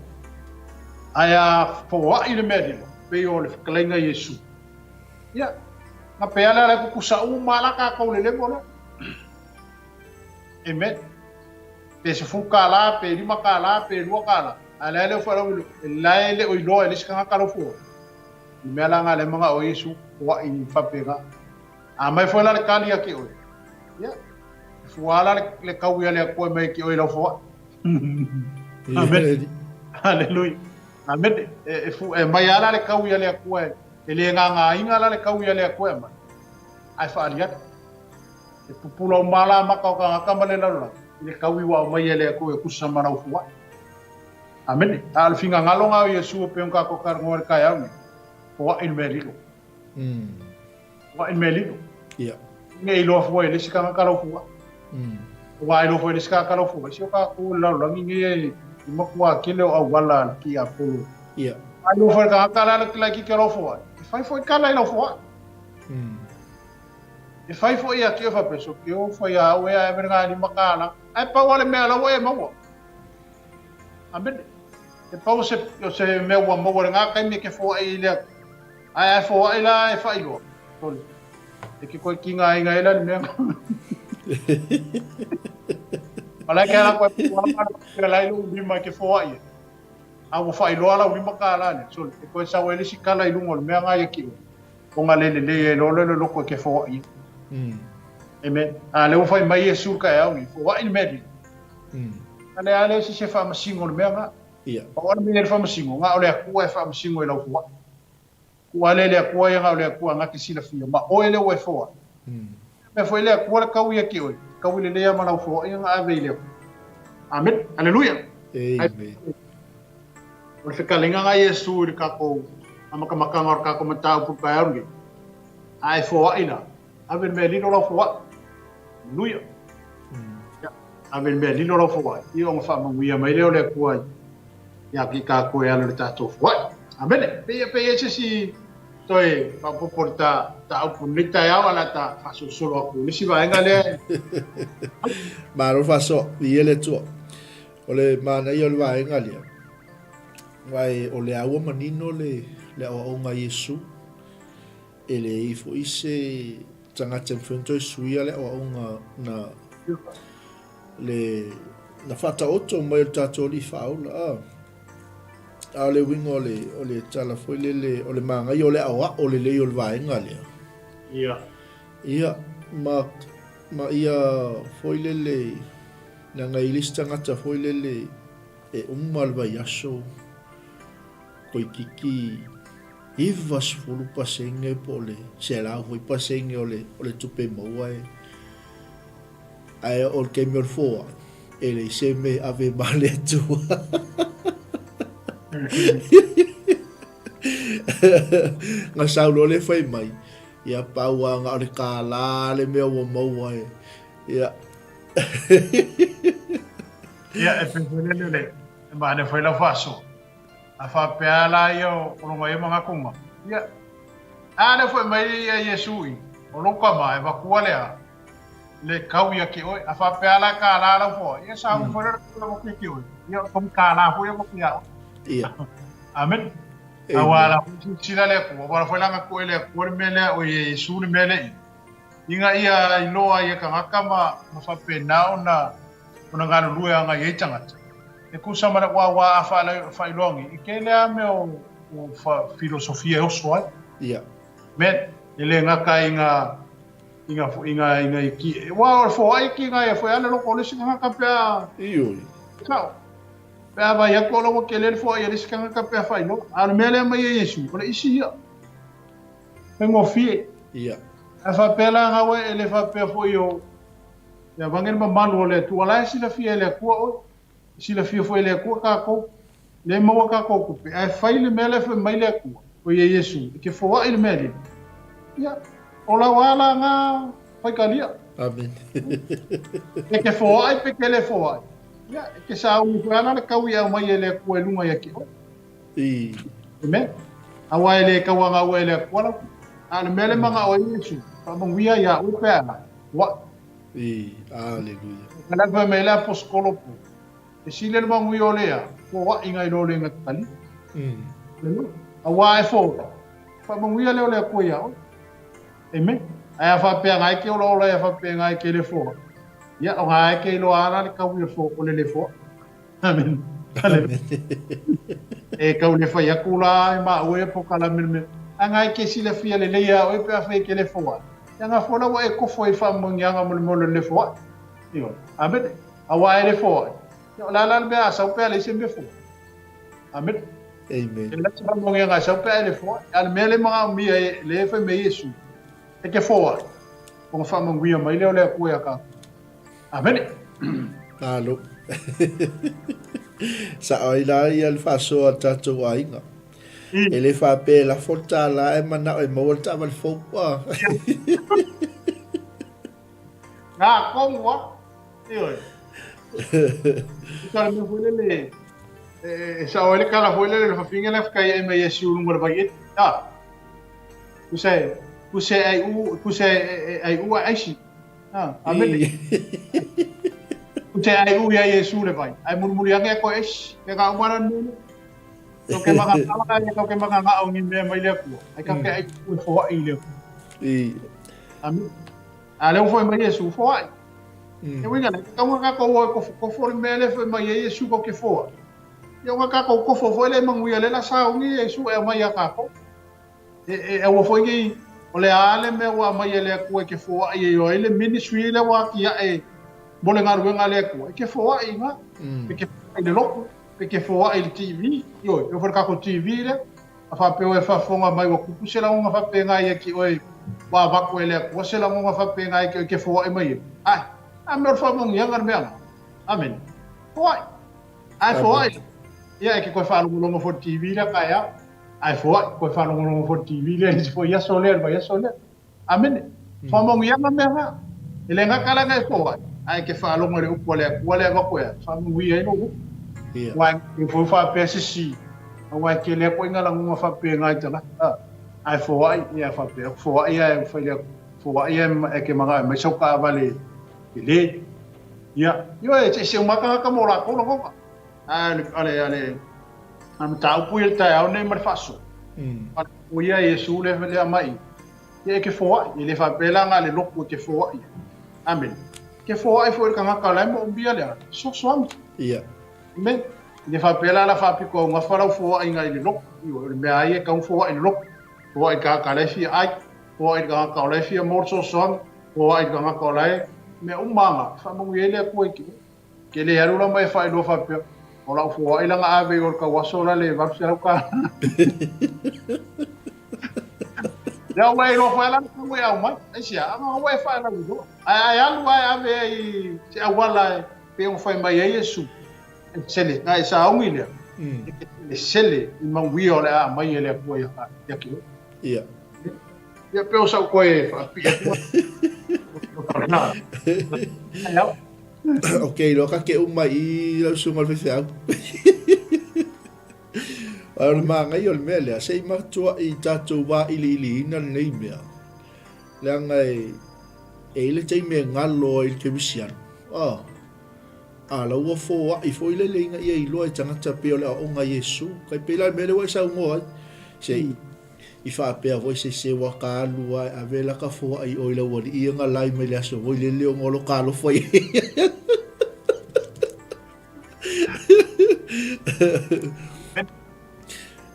aya fo wa ile me pe o le klenga Yesu ya na pe ala le ku sa u mala ka ko le bolo e pe se fu kala pe ri makala pe ru kala ala le fo la le o ilo le kanga ka lo fo me ala nga le mga o Yesu wa in fapega a mai foi la kali aqui o ya fuala le kawia le ko mai ki o lo fo amen haleluya amen e fu e mai ala le kawia le ko ele nga inga ala le kawia le ko mai ai fa alia e pupulo mala maka ka male la le kawi wa mai le ko e kusama na fu amen al finga ngalonga Yesu pe ka ko kar ngor ka ya wa in melilo wa in melilo ia ngai lo fo ele sika ka lo fo wa lo fo ele sika ka lo fo si ka ku la lo ngi mo kwa kile o wala ki a po ia ai lo fo ka la ki ka lo fo fai fo ka la lo fo e fai fo ia ki fa peso ki o fo ia o ia e nga ni makala ai pa wala me la we mo amen e pa se me wa mo nga kai me ke fo ile ai fo ai la e fai lo e ki ko ki nga ila me ala ke ala ko pa la lu bi ma ke fo ai a wo fai lo ala bi ma ka la ne so e ko sa we le si kala i lu ngol me nga ye ki o nga le lo ko ke fo ai amen ale wo fai mai Yesu ka ya ni fo ai me ale ale si se fa ma singol me nga ia o ana me fa ma singo nga ole ku e fa ma singo ila fo ku ale le ku ia nga ole ku nga ki sila fia ma o ele we fo me foi le ku ka wi ki o ka wi le ya ma la fo ia nga ave ile amen haleluya amen o se kalinga nga Yesu ri ka ko amaka makanga ka ko mata pu pa ngi ai fo ina ave me li no la fo haleluya Amen me lilo lo fo ai. I o fa mo ia mai le kuai. Ya ki ka ko ya le tato fo. Amen. Pe si toi pa porta ta o punita ya wala ta fa solo ko ni si va engale. Maro faso ele tu. Ole mana yo va engale. Vai ole awo manino le o nga Yesu. Ele ifo ise tanga temfento suia le o nga na le na fata oto mai tato li faula. Ale wingo ole tala foi le ole manga yo le awa ole le yo vai ngale. Ia ma ia foi le na ngai lista ngata foi le e mal vai aso koi kiki ivas fulu pasenge pole sela foi pasenge ole tupe moai ai ol ke mel fo ele se me ave male tu nga saulo le fai mai ia paua nga le kala le me o mo ai ia ia e penele ma ne foi la faso a fa peala io o mai mga kunga ia ana foi mai ia Yesui o lo ka mai va kualea le kau ia ki oi a fa peala kala la fo ia sa foi la mo ki oi ia kom kala foi mo ki ia amen awala sila le ko wala foi la ko ele ko mele o Yesu ni mele inga ia iloa ia ka kama fa penao na ona ngalo lua nga ye tangata e ku samara wa fa ilongi i ke le me o fa filosofia o soa ia me ele nga ka inga ki wa fo ai ki nga e foi ala lo ko le singa ka pa io ciao pa va ya ko lo ke le fo ia le singa ka pa fa ilo al mele ma ye Yesu ko isi ia pengo fie ia a fa pela nga we ele fa pe fo yo ya vangen ma malu le tu ala si la fie le ko o si la fie fo le ko ka ko le mo ka ko ko pe ai fa ile mele fe mai le ko o ye Yesu ke fo wa ile mele ya ola wala nga fa kalia amen e ke fo ai pe ke le fo ai ya ke sa u fa na ka wi a mai le ko e lunga ya ke o i me awa ele ka wa nga we le ko la ana mele manga o Yesu pa mo wi ya u pe wa i aleluia kana fa me la poskolo po e sile le mangu yo lea ko wa inga ilo le ngatali awa e fo fa mangu ya le le ko ya eme ai fa pe ngai ke lo le fa pe ngai ke le fo ya o ngai ke lo ara le ka wi fo ko le fo amen e ka le fa ya kula ma o e po kala me ngai ke sile fia le ya o pe fa ke le fo nga fo na wa e ko fo e fa mo nga mo le fo io amen awa e le fo la la be asa pe le sembe fo amen amen la sa mo nga sa pe le fo al mele ma mi le fe me Yesu e ke fo ko fa mo wi mai le ko ya ka amen alo sa ai la ia le faso tato ainga ele fa pe la fota la e mana e mo ta mal fo pa na ko wa io ka me fo le sa ole kala fo le fa finga le ka e me Yesu ngor bagit ah Kuse ai u ai si ah amen kuse ai u ya Yesu le vai ai murmuri anga ko es ke ka umara ni to ke maka ke maka nga au ni me mai le ko ai ka ke ai u fo ai le i amen ale fo mai Yesu fo ai e winga ka nga ko fo me le fo mai Yesu ko ke fo yo nga ko fo le mangu ya le la sa ni Yesu e mai ya ka ko e wo fo ngi ole ale me wa mai le ko ke fo ai yo ele ministry le wa ki e bole ngar wenga le ko ke fo ai nga ke de loko ke fo ai TV yo fo ka ko TV le fa pe o fa fo nga mai wa ku sela nga fa pe nga ye ki oi wa ba ko le ko sela nga fa pe nga ke fo ai mai ai am fa mo nga ngar me amen fo ai fo ai ya ke ko fa lo fo TV le ka ya ai fo ko fa lo fo TV le fo ya soler ba ya soler amen fa mo nga me ha ele nga kala nga fo ai ke whaalonga le upo le kua le wako ea, whamungi ai no. Ia. Wai ke fo whapea sisi, wai ke le ko inga langunga whapea ngai tala. Ai whawai ia whapea, whawai ia whaile, whawai ia e ke mga mai sauka avale ke le. Ia, e se umaka ka mo la ko no. Ale, am tau pu il tai au nei mar faso. O ia Yesu le mai. Ia ke foa, i le whapela ngā le loko ke foa ia. Amen. Ke foa i fo i kanga ka lai mo umbia lea. So swam. Ia. Amen. Le whapela la whapiko ngā wharau foa i ngā i le loko. Iwa, le mea ia kau foa i le loko. Foa i ka lai fia ai. Foa i ka lai fia mor so swam. Foa i ka lai. Mea umanga. Whamungu e lea kua i ki. Ke le harula mai whai lo whapea. O lau foa i langa ave o ka waso la le vapsi au ka. Ya wai lo fa la ku we au mai ai sia ama wai fa la do ai alu ai ave ai se awala pe un fa mai Yesu sele ai sa au mile sele ma wi o la mai ele ku ya ki Ia. ya pe o sa ko e fa pi na ai Okay, lo ka ke umai i lau sungal whewhiau. Ar mga ngayon mele, sa imatua i tātou wā ili ina nei mea. Lea ngai, e le tei mea ngalo i kemisian. Lau wa fō i fō i le leinga ia i loa i tangata peo le o ngā Yesu. Kai pēla mele wa i sa ungo ai. Sei, i whaapea voi se waka alua a vela ka fō i oila wari i nga lai mele aso voi le leo ngolo kālo fai.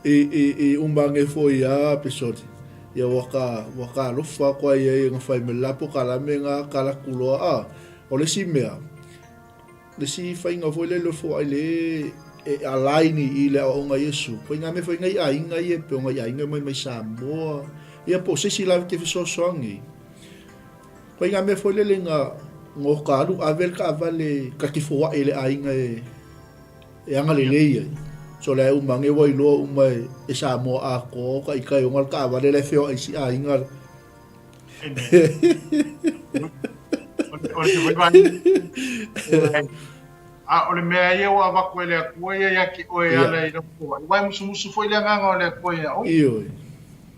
I umbange foi a episode ia waka lofa kwa ia nga fai me lapo kala me nga kala kuloa o le si mea le si fai nga foi le lofo ai le alaini i le o nga Yesu foi nga me foi nga ia inga ia pe nga ia inga mai Samoa ia po se si la ke so soangi foi nga me foi le nga ngo karu avel ka vale ka ki fo ele ainga e anga le leia so le umange wai lo umai e Samoa ko ka ikai o ngal ka vale le feo ai si ainga o le mea ia o avako ele akua ia ia ki oe ala i rako. Wai musu foi le nganga o le akua ia o. Iyo.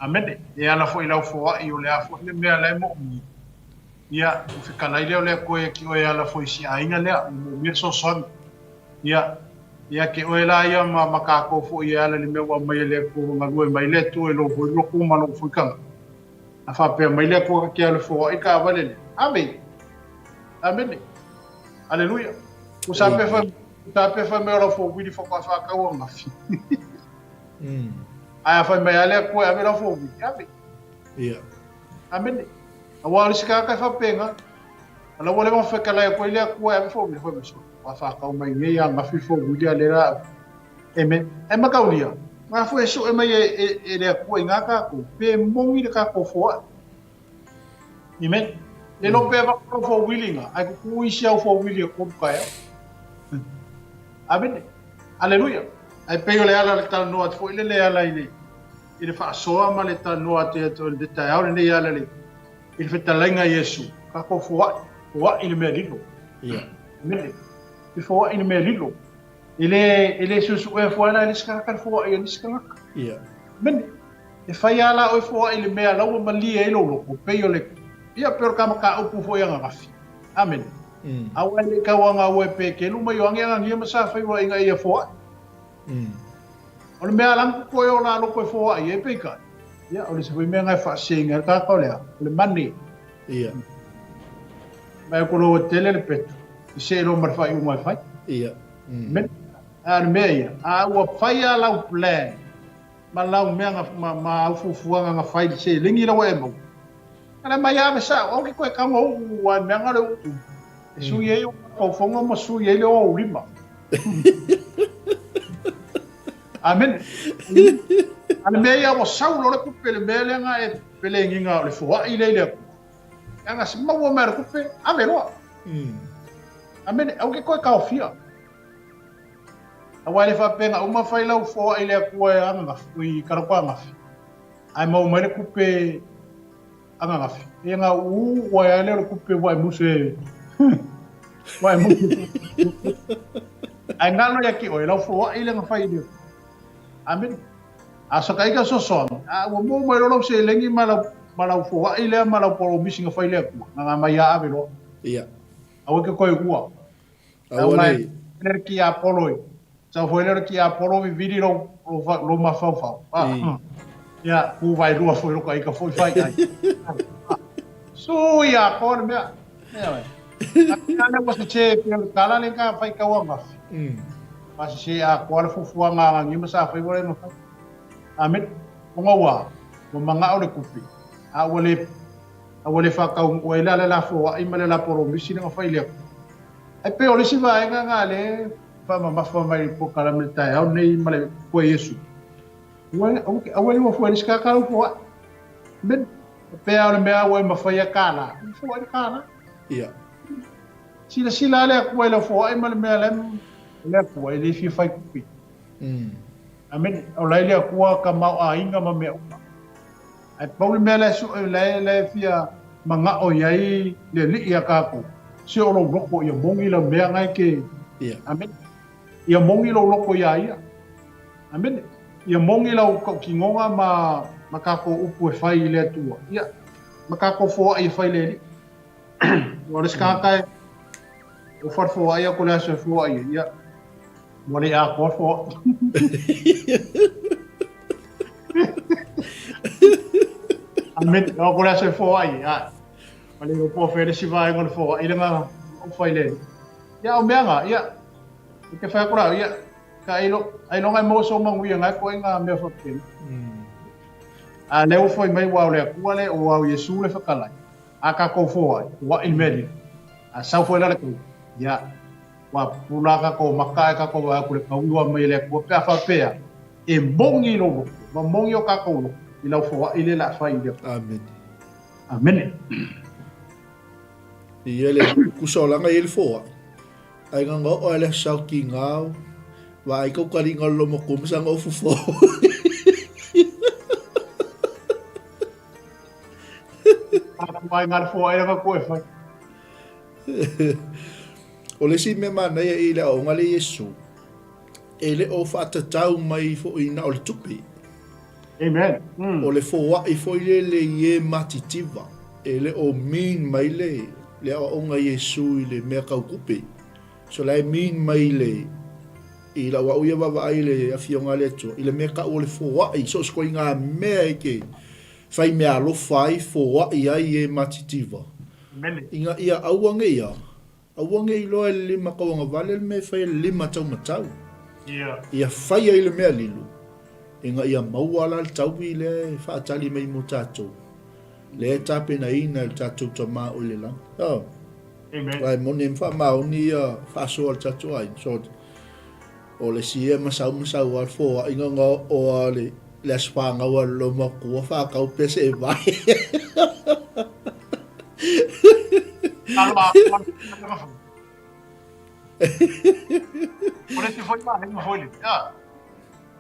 Amene, e ala foi lau foa i o le afo le mea lai mo umi. Ia, o whikanai leo le akua ia ki oe ala foi si ainga lea, mo mir so son. Ia ke oe la ia ma makako fo ia ala le mea wa mai le akua ngalue mai le tu e lo foi loko ma lo foi kanga. A whapea mai le akua ki ala foa i ka avale le. Amene. Aleluia. O sape fa me ora fo wili fo ka fa ka o ngafi. Ai fa me ale ko a me ora fo wili. Ame. Ia. Amene. A wa risika ka fa penga. Ala wole mo fa kala ko ile ko a me fo wili fo me so. Wa fa ka o mai nge ya ngafi fo wili ale ra. Eme. E ma ka ulia. Ma fo eso e mai e le ko nga ka ko pe mongi de ka ko fo. Amen. Le no pe va ko fo wili nga. Ai ko isi au fo wili ko ka ya. Amen. Aleluia. Ai peo le ala le tala noa fo ile le ala ile. Ile fa soa ma le tala noa te to le tai au le ala le. Ile fa talenga Yesu. Ka ko fo ile me rilo. Ia. Amen. Ile fo ile me rilo. Ile susu e fo ana ile ska ka fo ile ska. Ia. Amen. E fa ala o fo ile me ala o mali e lo ko peo le. Ia per ka ka upu fo yang ngafi. Amen. Awale ka wanga wepe ke lu mai wangi anga ngia masa fai wa inga ia fo. Ole me alang ko yo la lo ko fo ai e pe ka. Ya ole se me nga fa singa ka ka le. Ole mani. Ia. Mai ko lo tele le pet. Se lo mar fai uma fai. Ia. Men an me ia. A wa fai ala plan. Ma la me nga ma fu nga fai se lingi la wa e mo. Ana mai ya masa o ki ko ka mo wa me nga le Suye o fongo mo suye le o lima. Amen. Ana me ia o saulo le kupele mele nga e pele nginga le fo ile ile. Anga se mo mer kupe amelo. Amen. Au ke ko ka ofia. Awale fa penga uma faila o fo ile ko anga ui karapanga. Ai mo mere kupe anga ngafi. Nga u wa ile kupe wa muse Wai mo. Ai ngalo ya ki o lau fo ai lenga fai dia. Amin. Asa kai ka soson. A wo mo lo se lengi malau fo ai le malau poro missing fai le ku. Nga mai ya ave lo. Ia. Awe ke koi ua. Awale. Ner ki a poloi. Sa foi ner ki a polo vi vidi lo ma fa. Ya, ku vai lua foi lo kai ka foi fai ai. So ya kon me. Ya. Ana was che kala le ka fai ka wa. Mas se a kwal fu nga ngi masa fai wala no. Amin. Ngawa. Mo manga o le kupi. Awale fa ka o la fo ai male la poro misi nga fai le. Ai pe ole si vai nga le fa mai po kala me tai au nei male ko Yesu. Awale mo foi ska ka fo. Ben pe ole me awale ma fai kala. Fo ai kala. Ia. Sila le ko le fo ai male me le ko le fi fai kupi. Amen. Olai le ko ka mau a inga ma me. Ai pau me le su le fia manga o yai le li ya ka ko. Se o lo ko ya mongi la me ngai ke. Amen. Ya mongi lo ko ya ia. Amen. Ya mongi lo ko ki ngonga ma ka ko upu e fai le tua. Ia. Ma ka ko fo ai fai le. Ora ska kai. O far fo ai ko la se fo ai ia. Mo le a ko fo. Amen. Ko la se fo ai. Mali ko po fere si vai ngol fo ai nga o fai le. Ya o menga ya. Ke fa ko la ya. Ka ai lo ngai mo so mang wi ngai ko nga me fo kin. A le o foi mai wa le ku le o wa Yesu le fa kala. A ka ko fo ai wa il medi. A sa fo la ko ya. Wa pula ka ko maka ka ko wa ku le ka wa mai le ko pa fa pe. E bongi lo. Ma mongi o ka ko lo. Ila fo ile la fa ile. Amen. Amen. Ele kusolanga ele fo. Ai nga o ele sau ki ngau. Wa ai ko kali ngalo mo kum sang o fo. Vai ngar fo ai ka ko e fa. O le si me mana ia ile o ngale Yesu. Ele o fa tau mai fo ina o le tupi. Amen. O le fo wa i fo ile le ye matitiva. Ele o min mai le o nga Yesu ile me ka kupi. So le min mai le i la wa uia wa ai le afionga le to ile me ka o le fo wa i so sko nga me ke fai me alo fai fo wa i ai e matitiva. Amen. Inga ia auange ia. Auange i loa le lima kaunga vale me fai lima tau matau. Yeah. Ia fai ai le mea lilu. Inga ia mauala le tau i le whaatali mai mo tātou. Le tape na ina le tātou ta maa o le lang. Oh. Amen. Lai mone mwha maoni ia whaasoa le tātou ai. So, o le si e masau al fōa inga ngā o le aswanga wa lo makua whakau pese e vai. Ora ti foi male, non foi lì.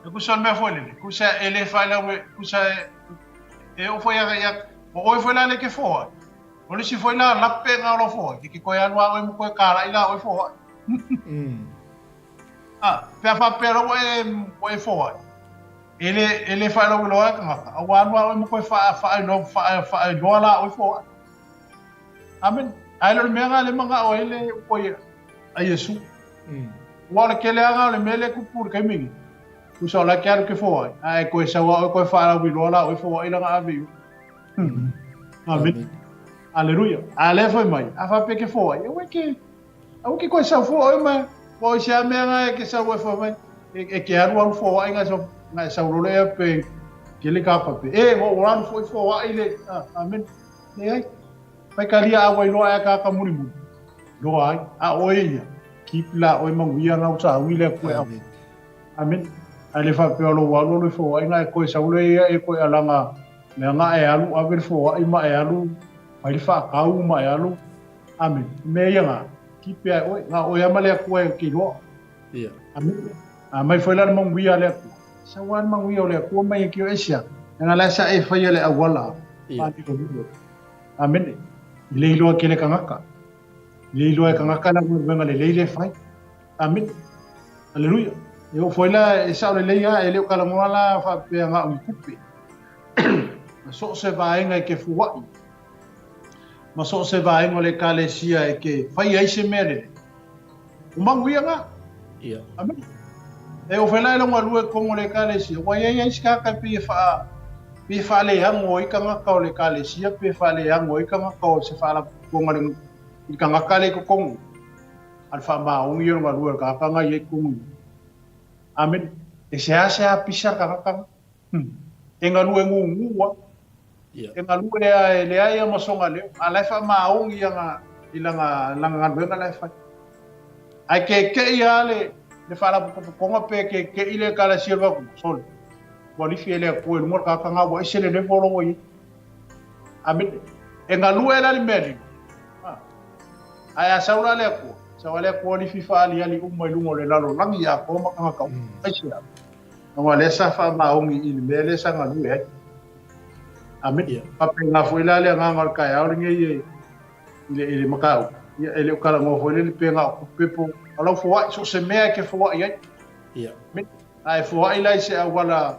E ku son me foi lì. Ku sa ele fai la ku sa e o foi ya o foi la le ke foi. Ora si foi la la pe nga lo foi. Ki ko ya wa mo ko kala ila o foi. Pe fa pero o foi. Ele fai lo lo ka. A wa mo ko fa lo la o foi. Amen. Ai lo me nga le manga o ele ko a Yesu. Wala kele anga le mele ku pur kai mingi. Ku so la kar ke foi. Ai ko sa wa ko fa la wi lola o foi ila nga abi. Amen. Aleluia. Ale foi mai. A fa pe ke foi. O que ko sa foi mai. Ko sa me nga ke sa wa foi mai. E ke aru foi nga so nga sa ro le pe ke le ka pa pe. Mo ran foi ile. Amen. Nei. Pai kalia a wai loa ka ka muri muri. Loa a oia. Kipla o manguia ngau sa wile ko. Amen. Ale fa pe lo wa lo fo ai ngai ko sa ule e ko alanga. Me nga e alu a ver fo ai ma e alu. Ai fa ka u ma e alu. Amen. Me yanga. Kipe o nga o ya male ko e ki lo. Ia. Amen. A mai foi la manguia le. Sa wan manguia le ko mai ki o esia. Nga la sa e fa le awala. Amen. Ile lo kele kangaka. Li lo e kangakala mo venga le le fai. Amen. Haleluya. Eu foi lá e sa le leia e le kala mo ala fa pe nga u kupe. So se vai nga ke fuai. Ma so se vai ngole kalesia e ke fai ai se mere. Umanguia nga. Ia. Amen. E o foi lá e longa lua ko ngole kalesia. Wa ia ia ska ka pe fa le hang o ika nga ka le kalesia pe fa le hang o ika nga ka se fa la ko ngale ika nga kale ko kong. Alfa ma o ngi nga lua ka nga ye kong. Amen. E se a pisar ka. Enga lua ngua. Ia. E ngalu le ai ma songa le ala fa maung ia ilanga langa benga la fa ai ke ia le fa la ko nga pe ke ile kala silva ko sol boli fi le ko mo ka nga bo isele le bolo wo amen e ngalu ela le meri ai asaura le ko sa wale ko li fi fa ali ali umma lungo le lalo langi ya ko ma ka ka ai sia no le sa fa maung ile mele sa ngalu e amen. Pape nga foi la le nga ngal kai au ngi ile makau. Ia ele kala ngo foi le penga pepo. Ala foi so se mea ke foi ia. Ia. Ai foi ila se awala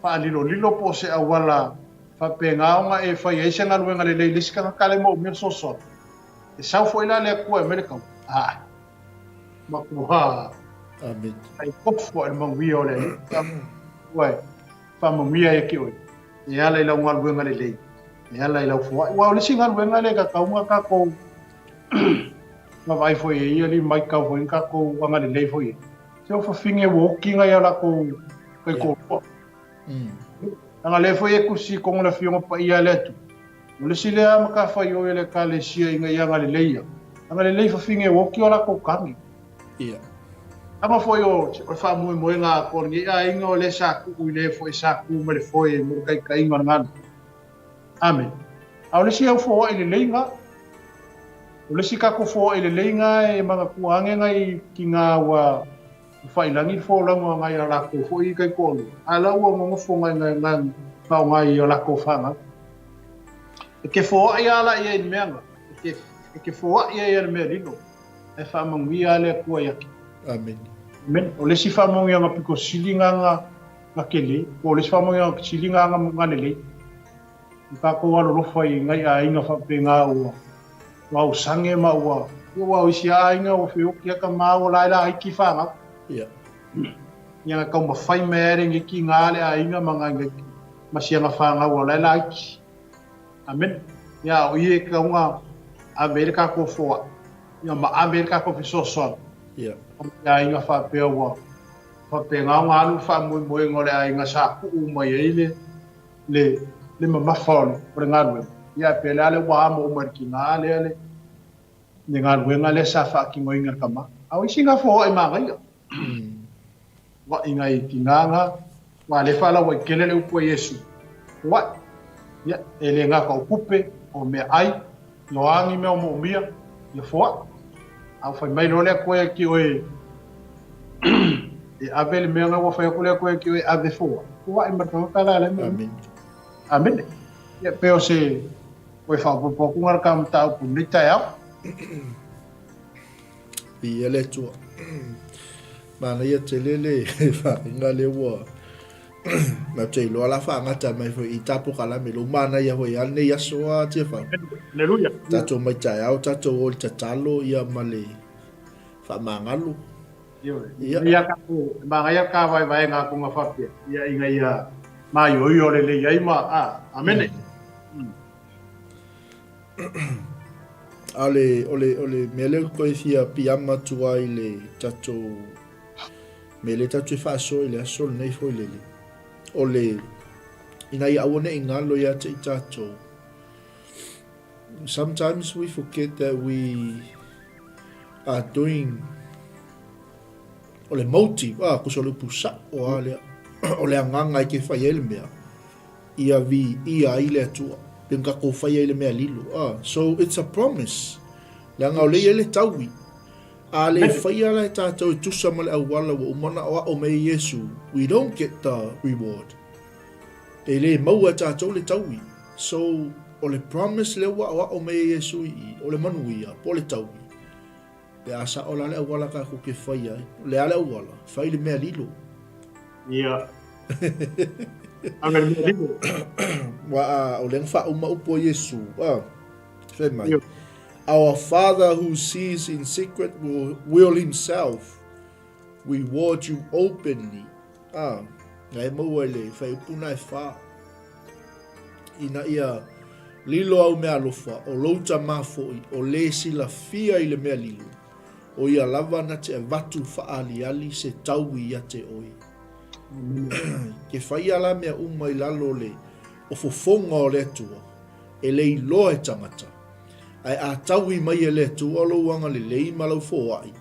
fa lilo po se awala fa penga nga e fa ia se nga luenga le le ska kale mo mir so so. E sa foi la le ko america. Ah. Makua. Amen. Ai pop foi mo wi ole. Uai. Fa mo wi ia ke oi. Ya la ila ngal buenga le le ya la ila fo wa le singal buenga le ka kaunga ka ko ma vai foi ia li mai ka foi ka ko wanga le le foi se o fa finge walking ya la ko ko anga le foi ku si ko la fiona pa ia le tu le sile am ka fa yo le ka le sia inga ya ngale le ia anga le le fa finge walking la ko kami ia ama foi o fa mo nga ko ngi a inga le sa ku le foi sa ku me le foi mo kai ngan amen a le sia fo ile lenga o le sika ko fo ile lenga e manga ku ange ngai kinga wa fa ilangi fo la mo ngai la ko fo i kai ko ala wo mo fo ngai ngai fa ngai la ko fa nga ke fo ia la ia in menga ke fo ia me dino e fa mo ngi ale ku ya Amen. Men o le si fa mo nga piko silinga nga kele o le si fa mo nga silinga nga nganele ka ko wa lo fa ngai a inga fa pe nga o wa sange ma wa wa o si a inga o fe o kia ka ma o la ki fa nga Ia. nga ka ma fai mere ngi ki nga le a inga manga ngi ma si nga fa nga o la ki amen ya o ye ka nga America ko fo ya ma America ko so so Ia. ya inga fa pe wa fa pe nga nga lu fa mo ngole a inga sa ku mo ye le ma fol por nga lu ya pe la le wa mo ki nga le nga lu nga le sa fa ki mo inga kama a wi singa fo e ma ga wa inga i ki nga wa le fa la wa ke le ku yesu wa ya ele nga ka kupe o me ai no angi me mo mia ye fo a foi mai no le ko ki o e avel me nga wo fa ko le ko ki o ave fo wa e marto ka la le Amen. amen ya pero se o fa po ko ngar kam ta ku ni ta ya Ia le tua. Mana ia te lele fa inga le wa. Ma te lo ala fa ngata mai fo i tapu kala me lo mana ia ho ia ne ia soa te fa. aleluya Tato mai tai au tato o te talo ia male. Fa mangalu. Ia. ia ka ko ba ia ka vai nga ku nga fa pe ia inga ia ma yo le ia ma amen ole mele ko fia piama tua ile tato mele tato fa so ile so nei fo ile ole ina ia one ingalo ya te tato. Sometimes we forget that we are doing ole moti ko so le pusa o ole nganga ke fa ile mea ia vi ia ile tua penga ko fa ile mea lilo so it's a promise la nga ole ile tawi ale fa ile tato tu samal awala wa umana o me yesu we don't get the reward ele mau tato le tawi so ole promise le wa o me yesu I ole manuia po le tawi Pe asa ola le wala ka ku ke fai ai. Le ale wala, fai le mea lilo. Ia. Anga le ligo. Wa o le fa uma upo Yesu. Fe mai. Ia. Our Father who sees in secret will himself reward you openly. Ngai mau ele fai upuna e fa. Ina ia lilo au mea alofa o louta mafoi o le sila fia i le mea lilo. O ia lava na te vatu faali ali se tau ia te oi. Ke fai ala mea uma i lalo le o fofonga o le tua. E le iloa e tangata. Ai a tau i mai e le tua lo wanga le lei malau foai.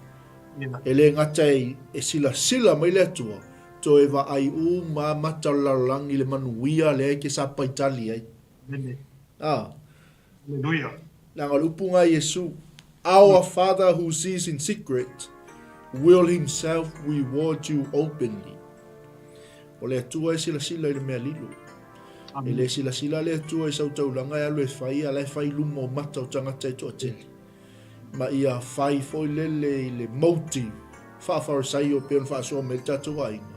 E le ngata e sila mai le tua. To e wa ai ma mata lalangi le manuia le ke sa paitali ai. Hallelujah. Nanga upunga Yesu. Our Father who sees in secret will himself reward you openly. O le atua e sila i le mea lilo. E le sila le atua e sautaulanga e alu e fai, ala e fai lumo o mata o tangata e toa tele. Ma ia fai foi lele i le motive. Whaafarasai o peon whaasoa me tatou ainga.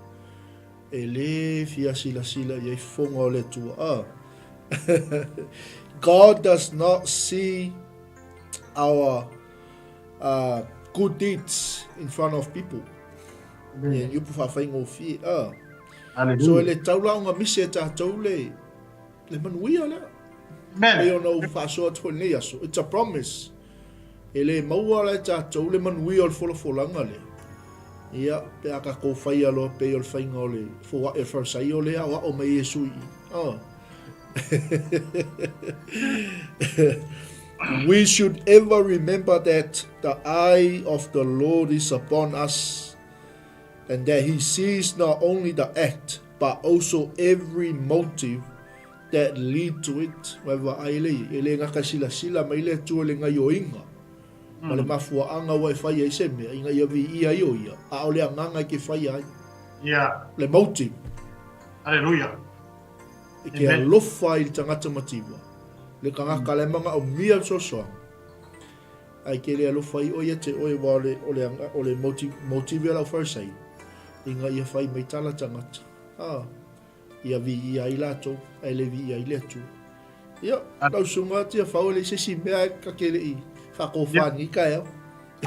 E le fia sila i e fonga o le atua. God does not see our good deeds in front of people. Yeah, you prefer finding of fear. So ele taula unga mise tatou le manuia le. Man. Ele no faso tone aso. It's a promise. Ele maua le tatou le manuia o folanga le. Ia pe aka ko fai alo pe o fainga le fo e forsai o le awa o me Yesu i. We should ever remember that the eye of the Lord is upon us and that he sees not only the act but also every motive that lead to it. Whether ele ngaka sila mai le tu le ngai o inga. Ma le mafua anga wa fai ai seme inga ia vi ia io ia. A ole anga ke fai ai. Yeah. Le motive. Hallelujah. Ke alofa i tangata matiwa. Le kangaka le manga o mia sosoa. Ai ke le alofa i oia te oe wale o le motive la first aid. Inga ia fai mai tala tangata. Ia vi ia i lato, ai le vi ia i letu. Ia, lau sunga tia whau le sesi mea ka kele i. Whako whani ka eo.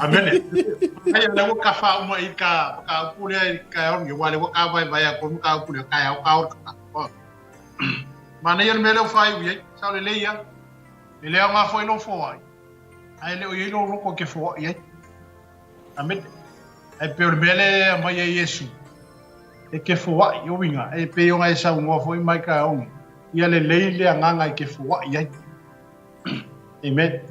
Amene. Ai le wo ka fa uma i ka pule i ka on yo wale wo ka vai a ko ka pule ka o. Mana ia mele fai wi sa le leia. Le nga foi no foi. Ai le o i no ko ke foi ai. Amen. Ai pe o mele mai e Yesu. E ke foi yo winga e pe yo ngai sa ngo foi mai ka on. Ia le leile nganga i ke foi ai. Amen.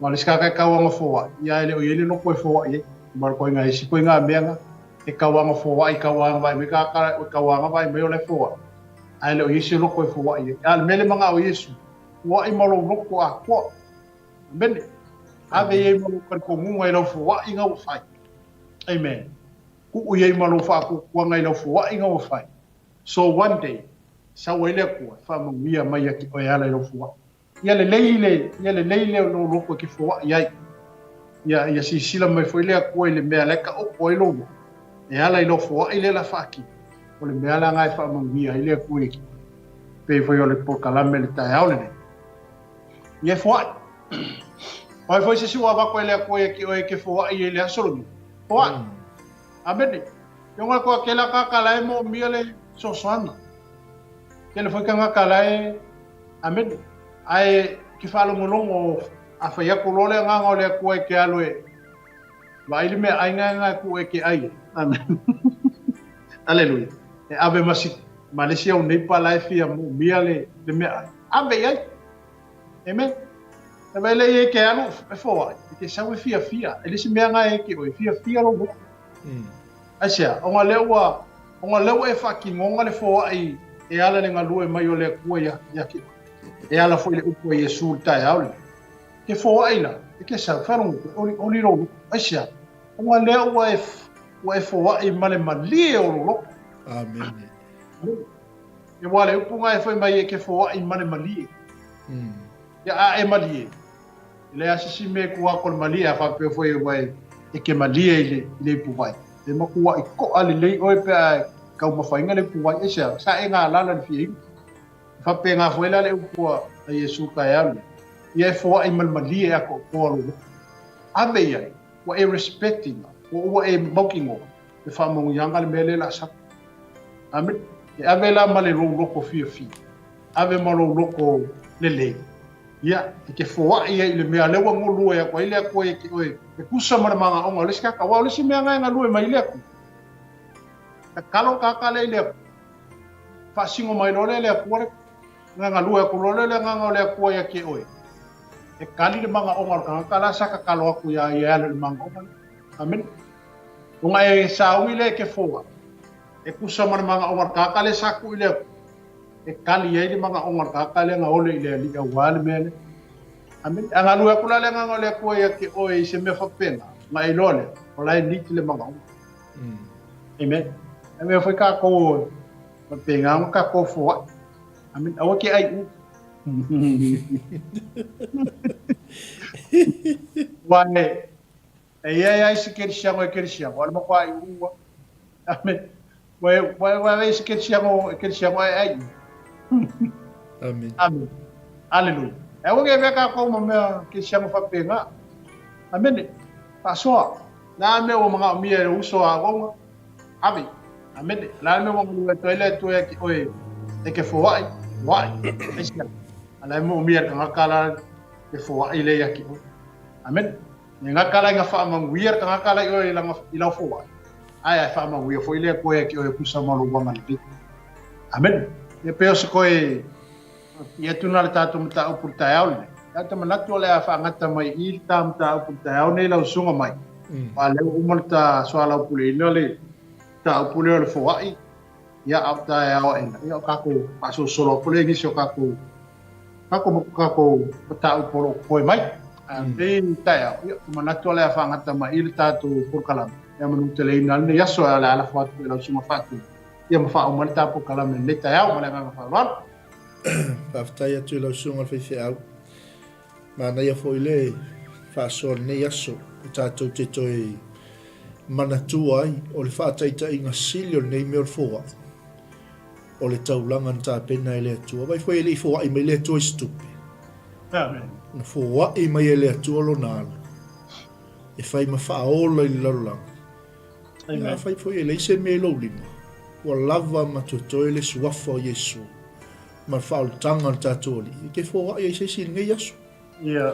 Mali ska ka wa foi. Ia le o i no ko foi ai. Mar ko ngai si ko nga menga. E ka wa foi ka wa vai me ka wa vai me o le foi. Ai le o Yesu no ko foi ai. Al mele manga o Yesu. Wa i malo no ko a ko. Amen. Ave e malo ko ngai lo foi ai nga fai. Amen. Ku ye malo fa ku ngai lo foi ai nga fai. So one day sa wele ko fa mo mia mai ki o ya lo foi. Ya le leile no lo ko ki foi ai. Ya si sila mai foi le ko le me le ka o ko lo. E ala lo foi ile la fa ki. O le me ala ngai fa mo mia ile ko ki. Pe foi o le por kalame le ta ya le. Ye foi. Pai foi se sua va ko le ko ki o ke foi ile asolo. Foi. Amen. Yo nga ko akela ka kala mo mia le so sana. Ele foi kanga kala e amen. Ai ki falo molongo a fa ya ko le nga le ko ke alo e. Vai le me ai nga ko ke ai. Amen. Aleluia. E ave masi Malaysia o nei pa lai fia mo mia le me ai. Ave ai. Amen. E vai le ke alo e fo ai. Ke sa we fia. Ele se me nga e ke o fia lo. Asia, o nga lewa e faki ngonga le fo ai e ala le ngalu e mai o le kua ya ki. E ala foi le upo e Yesu tai aule. Ke fo ai la, ke sa faru o li ro. Asia, o nga lewa e fo ai male mali o lo. Amen. E wale upo nga e foi mai e ke fo ai male mali. Ya a e mali. Le asisi me kua kol mali a fa pe foi vai e ke malia i le puwai. E makua i ko ali le oi pe kau mawhainga le puwai e sea. Sa e ngā lala ni whia whape ngā whaela le upua a Yesu kai alu. Ia e fua i malmalia e ako ko alu. Ame iai, wa e respecting, wa e maukingo, e whamongu yanga le mele la sa. Amen. E ave la ma le rou loko fia fia. Ave ma rou loko le le. Ia, e ke fua i le mea lewa ngulu e ako ile ako e ke oe. E kusa mana manga onga, lesi kaka, wau lesi mea ngai ngalue ma ile ako. Ka kalo kaka le ile ako. Whasingo mai lole le ako ore. Nga ngalue ako lole le nganga le ako e ke oe. E kali le manga onga kanga kala sa ka kalo aku ya le manga onga. Amen. Unga e saungi le ke fua. E kusa mana manga onga kaka le saku ile ako. E kali e le manga onga kaka le nga ole ile li awale mele. Amen. Anga lua kula le nga ole ko ya ke o se me fa pena. Ma e lole. Ola e ni le manga. Amen. Ame foi ka ko ma penga ka ko fo. Amen. Awa ke ai u. Wane. Ai se ke sia mo ke sia. Wala mo ko ai u. Amen. Wai se ke sia mo ai. Amen. Amen. Aleluia. É o que vem cá como meu que chama fapenga. Amen. Passou. Na meu mga mia uso agora. Amen. Amen. Lá meu mga toilet é que oi. É que foi. Vai. Ala mo mia ka kala que foi ile aqui. Amen. Nga kala nga fa manguir ka kala oi ila foi. Ai fa manguir foi ile ko é que oi pusa malu bangal. Amen. E penso que ia tuna le tātou mata upu tāiau le. Tātou manatu le a whaangata mai i tā mata upu tāiau nei lau sunga mai. Wa leo umar tā soala upu le ina le tā upu leo le fawai. Ia au tāiau ena. Ia o kako paso solo upu le ngisi o kako mata upu lo koe mai. Nei tāiau. Ia manatu le a whaangata mai i le tātou purkalama. Ia manu te le ina le yaso a le ala whatu e lau sunga whatu. Ia mawha umar tā purkalama nei tāiau ma le nganga whawala. Whaftai atu lau sunga whaiwhi au. Mana ia fo ile whaasor nei aso. O tātou te toi manatua ai. O le whaataita inga silio nei meo fōa. O le taulanga nta pena i le atua. Vai fwoi le i fōa i mai le atua i stupi. Amen. Na fōa i mai le atua lo nāla. E whai ma whaola i lalolanga. Ia whai fwoi le i se me lau lima. Ua lava ma tutoi le suafa o Yesu. Ma whaal tanga o tātou li. Ke fōa i se sin ngai aso. Ia.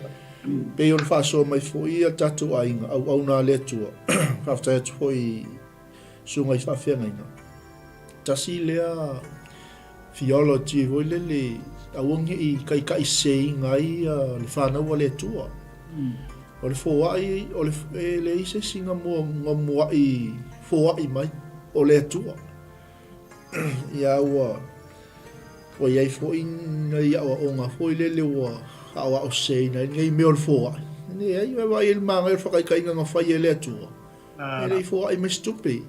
Pei on whaaso mai fōi a tātou ainga. Au nā le atua. Whaftai atu fōi sungai whawhianga inga. Tasi lea theology hoi le awangi i kai se ngai le whanau a le atua. O le fōa i, o le i se singa mua i fōa i mai. O le atua. Ia ua o iai fōi ngai awa onga fōi le ua awa o sei nai ngai meo le fōa. Nei ai wai il manga il whakai ngā whai e le atua. E le i fōa i mai stupi.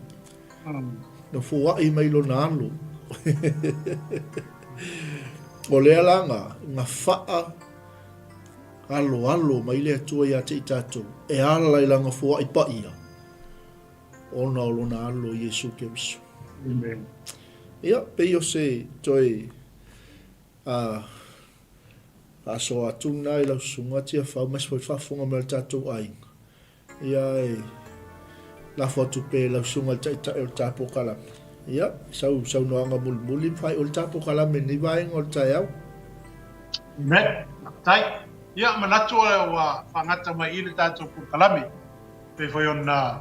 Na fōa i mai lo nālo. O lea langa, ngā whaa alo mai le atua ia te i tātou. E ala i langa fōa i paia. Ona o lo nālo Yesu ke wisu. Amen. Ia, pei o se toi aso atuna i lau sunga tia whau mas fwoi whafonga me le tātou ainga. Ia e la fotu pe lau sunga tai o tāpo kalame. Ia, sau noanga muli whai o le tāpo kalame ni vaenga o le tai au. Amen. Tai. Ia, manatu wa whangata mai i le tātou purkalame. Pe foi ona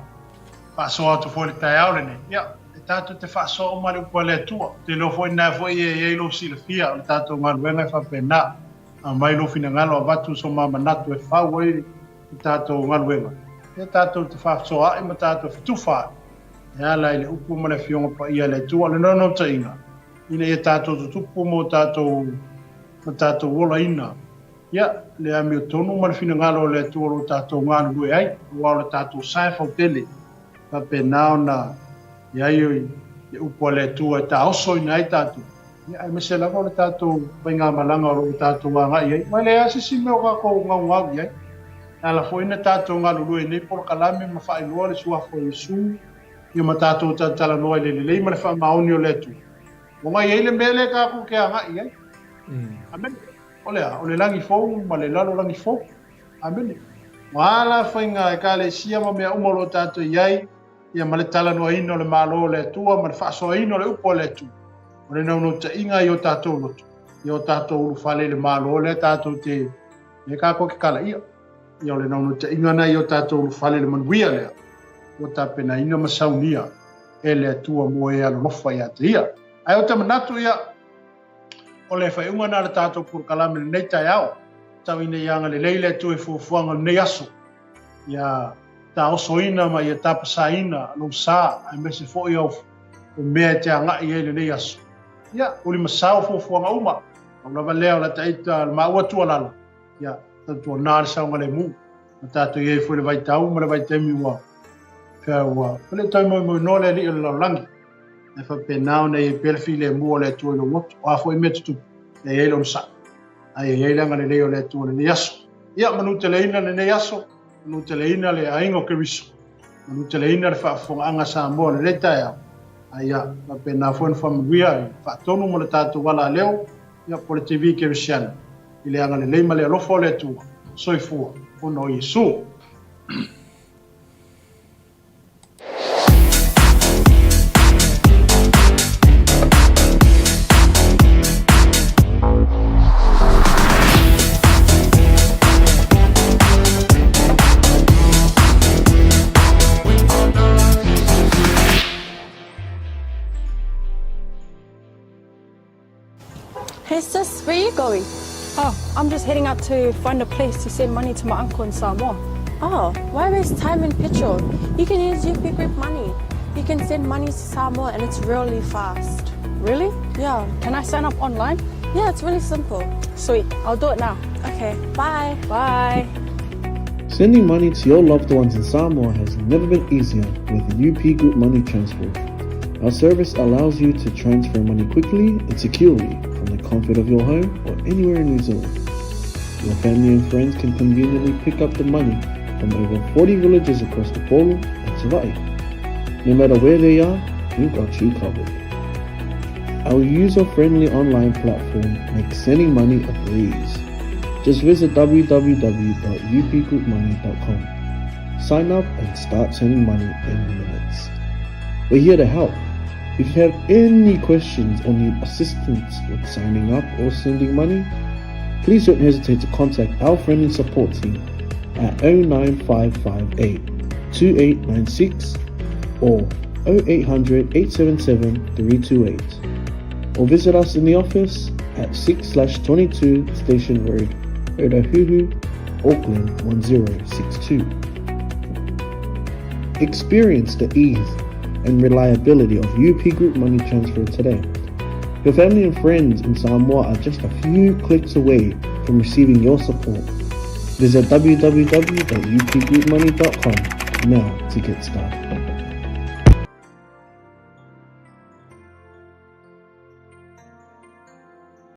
whaasoa atu fwoi le tai au le ne. Ia, tātou te whaasoa o mare upa le atua. Te lo foi nā foi e lo si le fia. O tātou ngaruenga e whapena. A mai lo fina ngalo a batu so ma manatu e whau e tātou ngaruenga. E tātou te whaasoa e ma tātou whituwha. E ala i le upu ma le fionga pa ia le atua. Le nono ta inga. Ina e tātou tutupu mo tātou wola ina. Ia, le a meo tonu ma le fina ngalo le atua lo tātou ngaru e ai. Ua le tātou sae whautele. Whapena o na ia i le upu le atua e tā oso ina ai tātou. Ia me se lava le tātou pai ngā malanga o le tātou wanga i ai. Mai le asi si meo kako ngau ngau i ai. ala foi na tatou ngalulu e nei por kalame ma fa ilo le sua foi su ia ma tatou tala no le ma le fa maoni o le tu mo ngai ele mele ka ku ke anga ia amen ole langi fo ma le lalo langi fo amen wala foi nga ka le sia ma me umolo tatou iai ia ma le tala no ino le malo le tua ma le fa so ino le upo le tu ole no te inga yo tatou lo yo tatou lu fale le malo le tatou te e ka ko ke kala ia ia le no te inga na yo tatou lu fale le manuia le o tapena ina masaunia ele tua mo e alo lofa ia te ia ai o te manatu ia o le fai unga na le tatou por kalame le nei tai au tau ina ianga le leile tu e fuafuanga nei aso ia ta osoina ma ia tapasaina lo sa ai mese fo ia o mea te anga i ele nei aso ia uli masau fuafuanga uma au lava leo la taita le maua tua lala ia tatu na le saunga le mu tatou ia foi le vai tau ma le vai temi ua Kawa, pele tai mo no le li la langi. E fa penao nei perfil le mo le tu no mot. A foi metu. E ele on sa. Ai e langa le le tu le yaso. Ia manu te leina le yaso, manu te leina le aingo ke wiso. Manu te leina le fa fo anga sa mo le tai. Ai ia, fa pena fo fa mguia, fa tonu mo le tatu wala leo. Ia po le TV ke wisiana. Ile anga le leima le lofo le tu. Soifua, ono Yesu. Hey sis, where are you going? Oh, I'm just heading out to find a place to send money to my uncle in Samoa. Oh, why waste time and petrol? You can use UP Group Money. You can send money to Samoa and it's really fast. Really? Yeah. Can I sign up online? Yeah, it's really simple. Sweet, I'll do it now. Okay, bye. Bye. Sending money to your loved ones in Samoa has never been easier with UP Group Money Transfer. Our service allows you to transfer money quickly and securely from the comfort of your home or anywhere in New Zealand. Your family and friends can conveniently pick up the money from over 40 villages across the Polo and Savai. No matter where they are, we've got you covered. Our user-friendly online platform makes sending money a breeze. Just visit www.upgroupmoney.com. Sign up and start sending money in minutes. We're here to help. If you have any questions or need assistance with signing up or sending money, please don't hesitate to contact our friendly support team at 09558 2896 or 0800 877 328, or visit us in the office at 6/22 Station Road, Otahuhu, Auckland 1062. Experience the ease and reliability of UP Group Money Transfer today. Your family and friends in Samoa are just a few clicks away from receiving your support. Visit www.upgroupmoney.com now to get started.